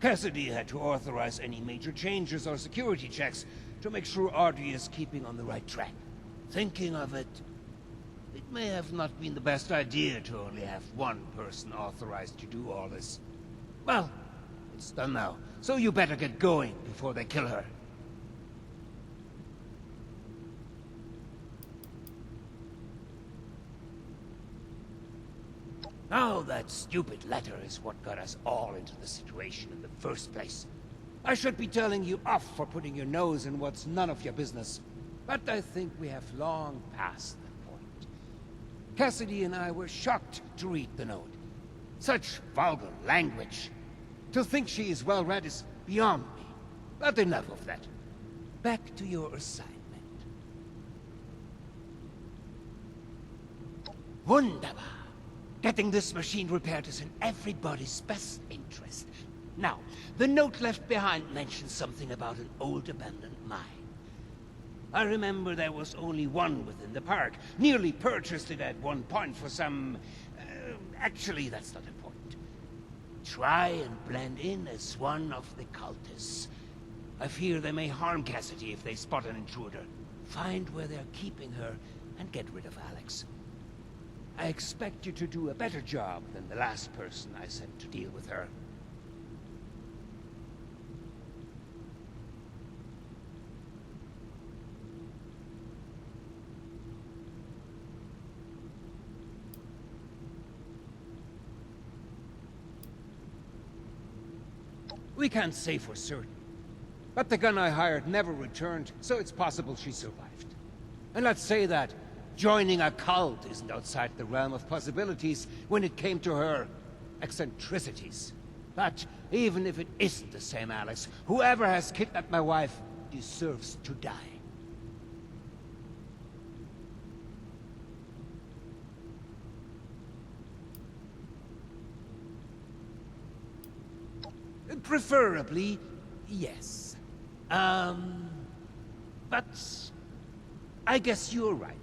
Cassidy had to authorize any major changes or security checks to make sure Audrey is keeping on the right track. Thinking of it, it may have not been the best idea to only have one person authorized to do all this. Well, it's done now, so you better get going before they kill her. Now that stupid letter is what got us all into the situation in the first place. I should be telling you off for putting your nose in what's none of your business, but I think we have long passed that point. Cassidy and I were shocked to read the note. Such vulgar language. To think she is well read is beyond me. But enough of that. Back to your assignment. Wunderbar. Getting this machine repaired is in everybody's best interest. Now, the note left behind mentions something about an old abandoned mine. I remember there was only one within the park. Nearly purchased it at one point for some... actually, that's not important. Try and blend in as one of the cultists. I fear they may harm Cassidy if they spot an intruder. Find where they're keeping her and get rid of Alex. I expect you to do a better job than the last person I sent to deal with her. We can't say for certain, but the gun I hired never returned, so it's possible she survived. And let's say that joining a cult isn't outside the realm of possibilities when it came to her eccentricities. But even if it isn't the same Alex, whoever has kidnapped my wife deserves to die. Preferably, yes. But I guess you're right.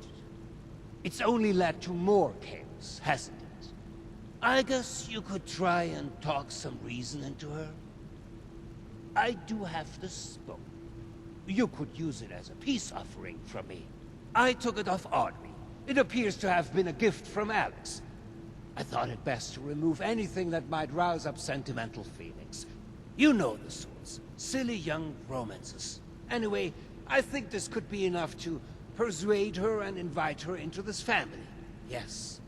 It's only led to more chaos, hasn't it? I guess you could try and talk some reason into her. I do have the spoon. You could use it as a peace offering from me. I took it off Audrey. It appears to have been a gift from Alex. I thought it best to remove anything that might rouse up sentimental feelings. You know the sorts. Silly young romances. Anyway, I think this could be enough to persuade her and invite her into this family. Yes.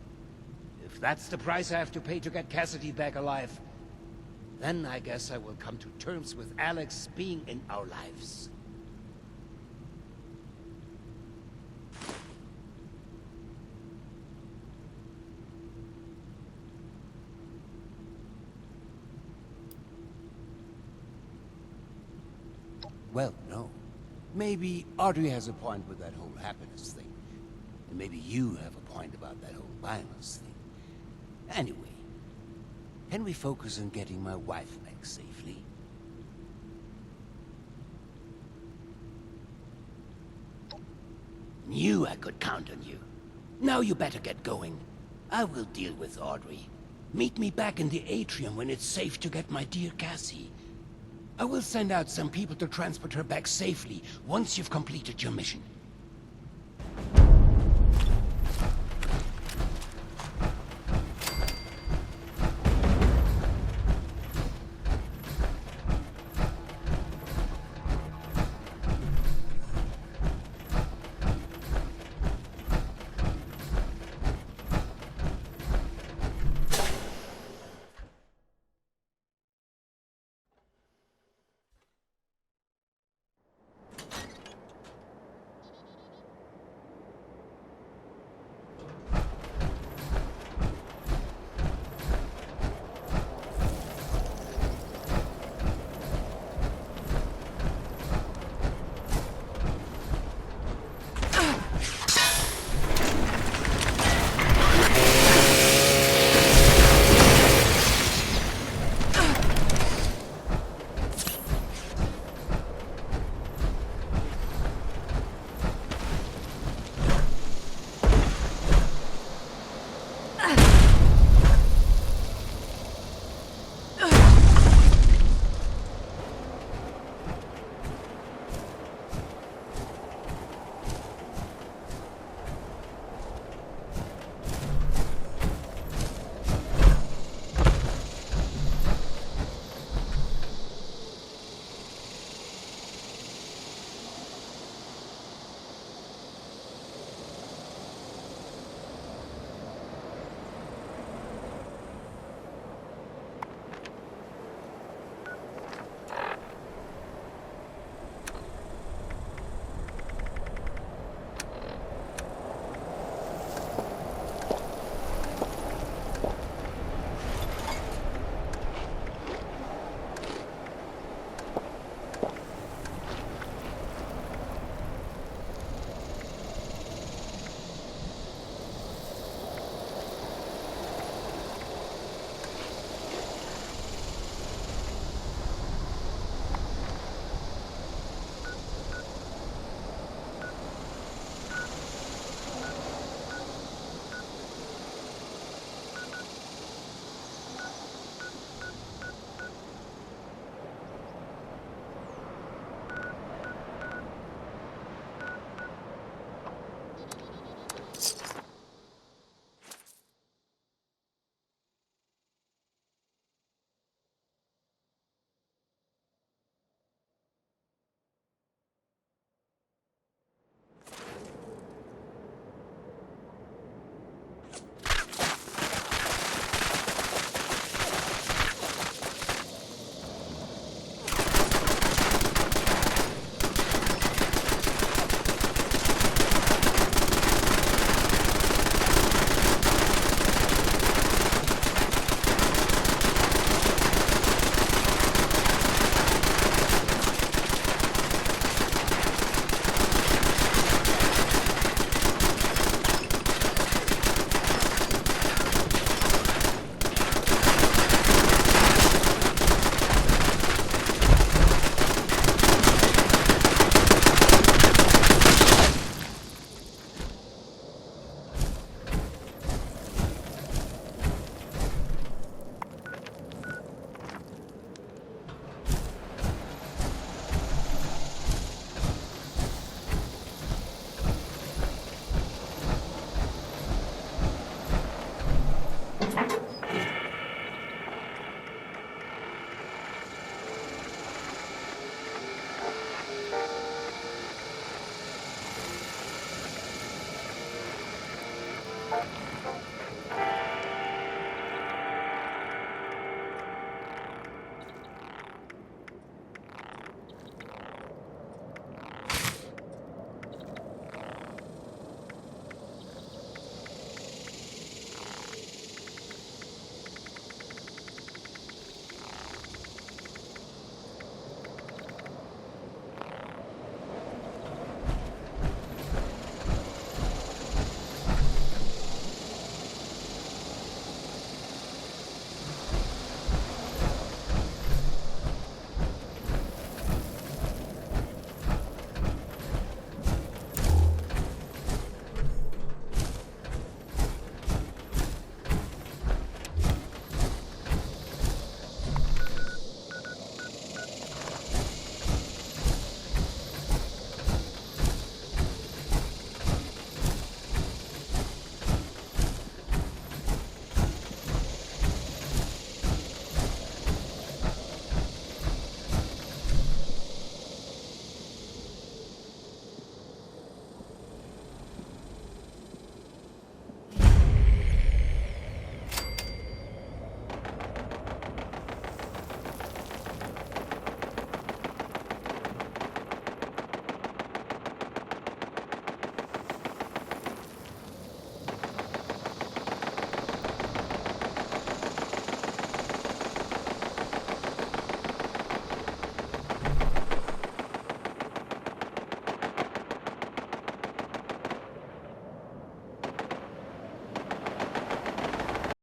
If that's the price I have to pay to get Cassidy back alive, then I guess I will come to terms with Alex being in our lives. Well, no. Maybe Audrey has a point with that whole happiness thing. And maybe you have a point about that whole violence thing. Anyway, can we focus on getting my wife back safely? Knew I could count on you. Now you better get going. I will deal with Audrey. Meet me back in the atrium when it's safe to get my dear Cassie. I will send out some people to transport her back safely once you've completed your mission.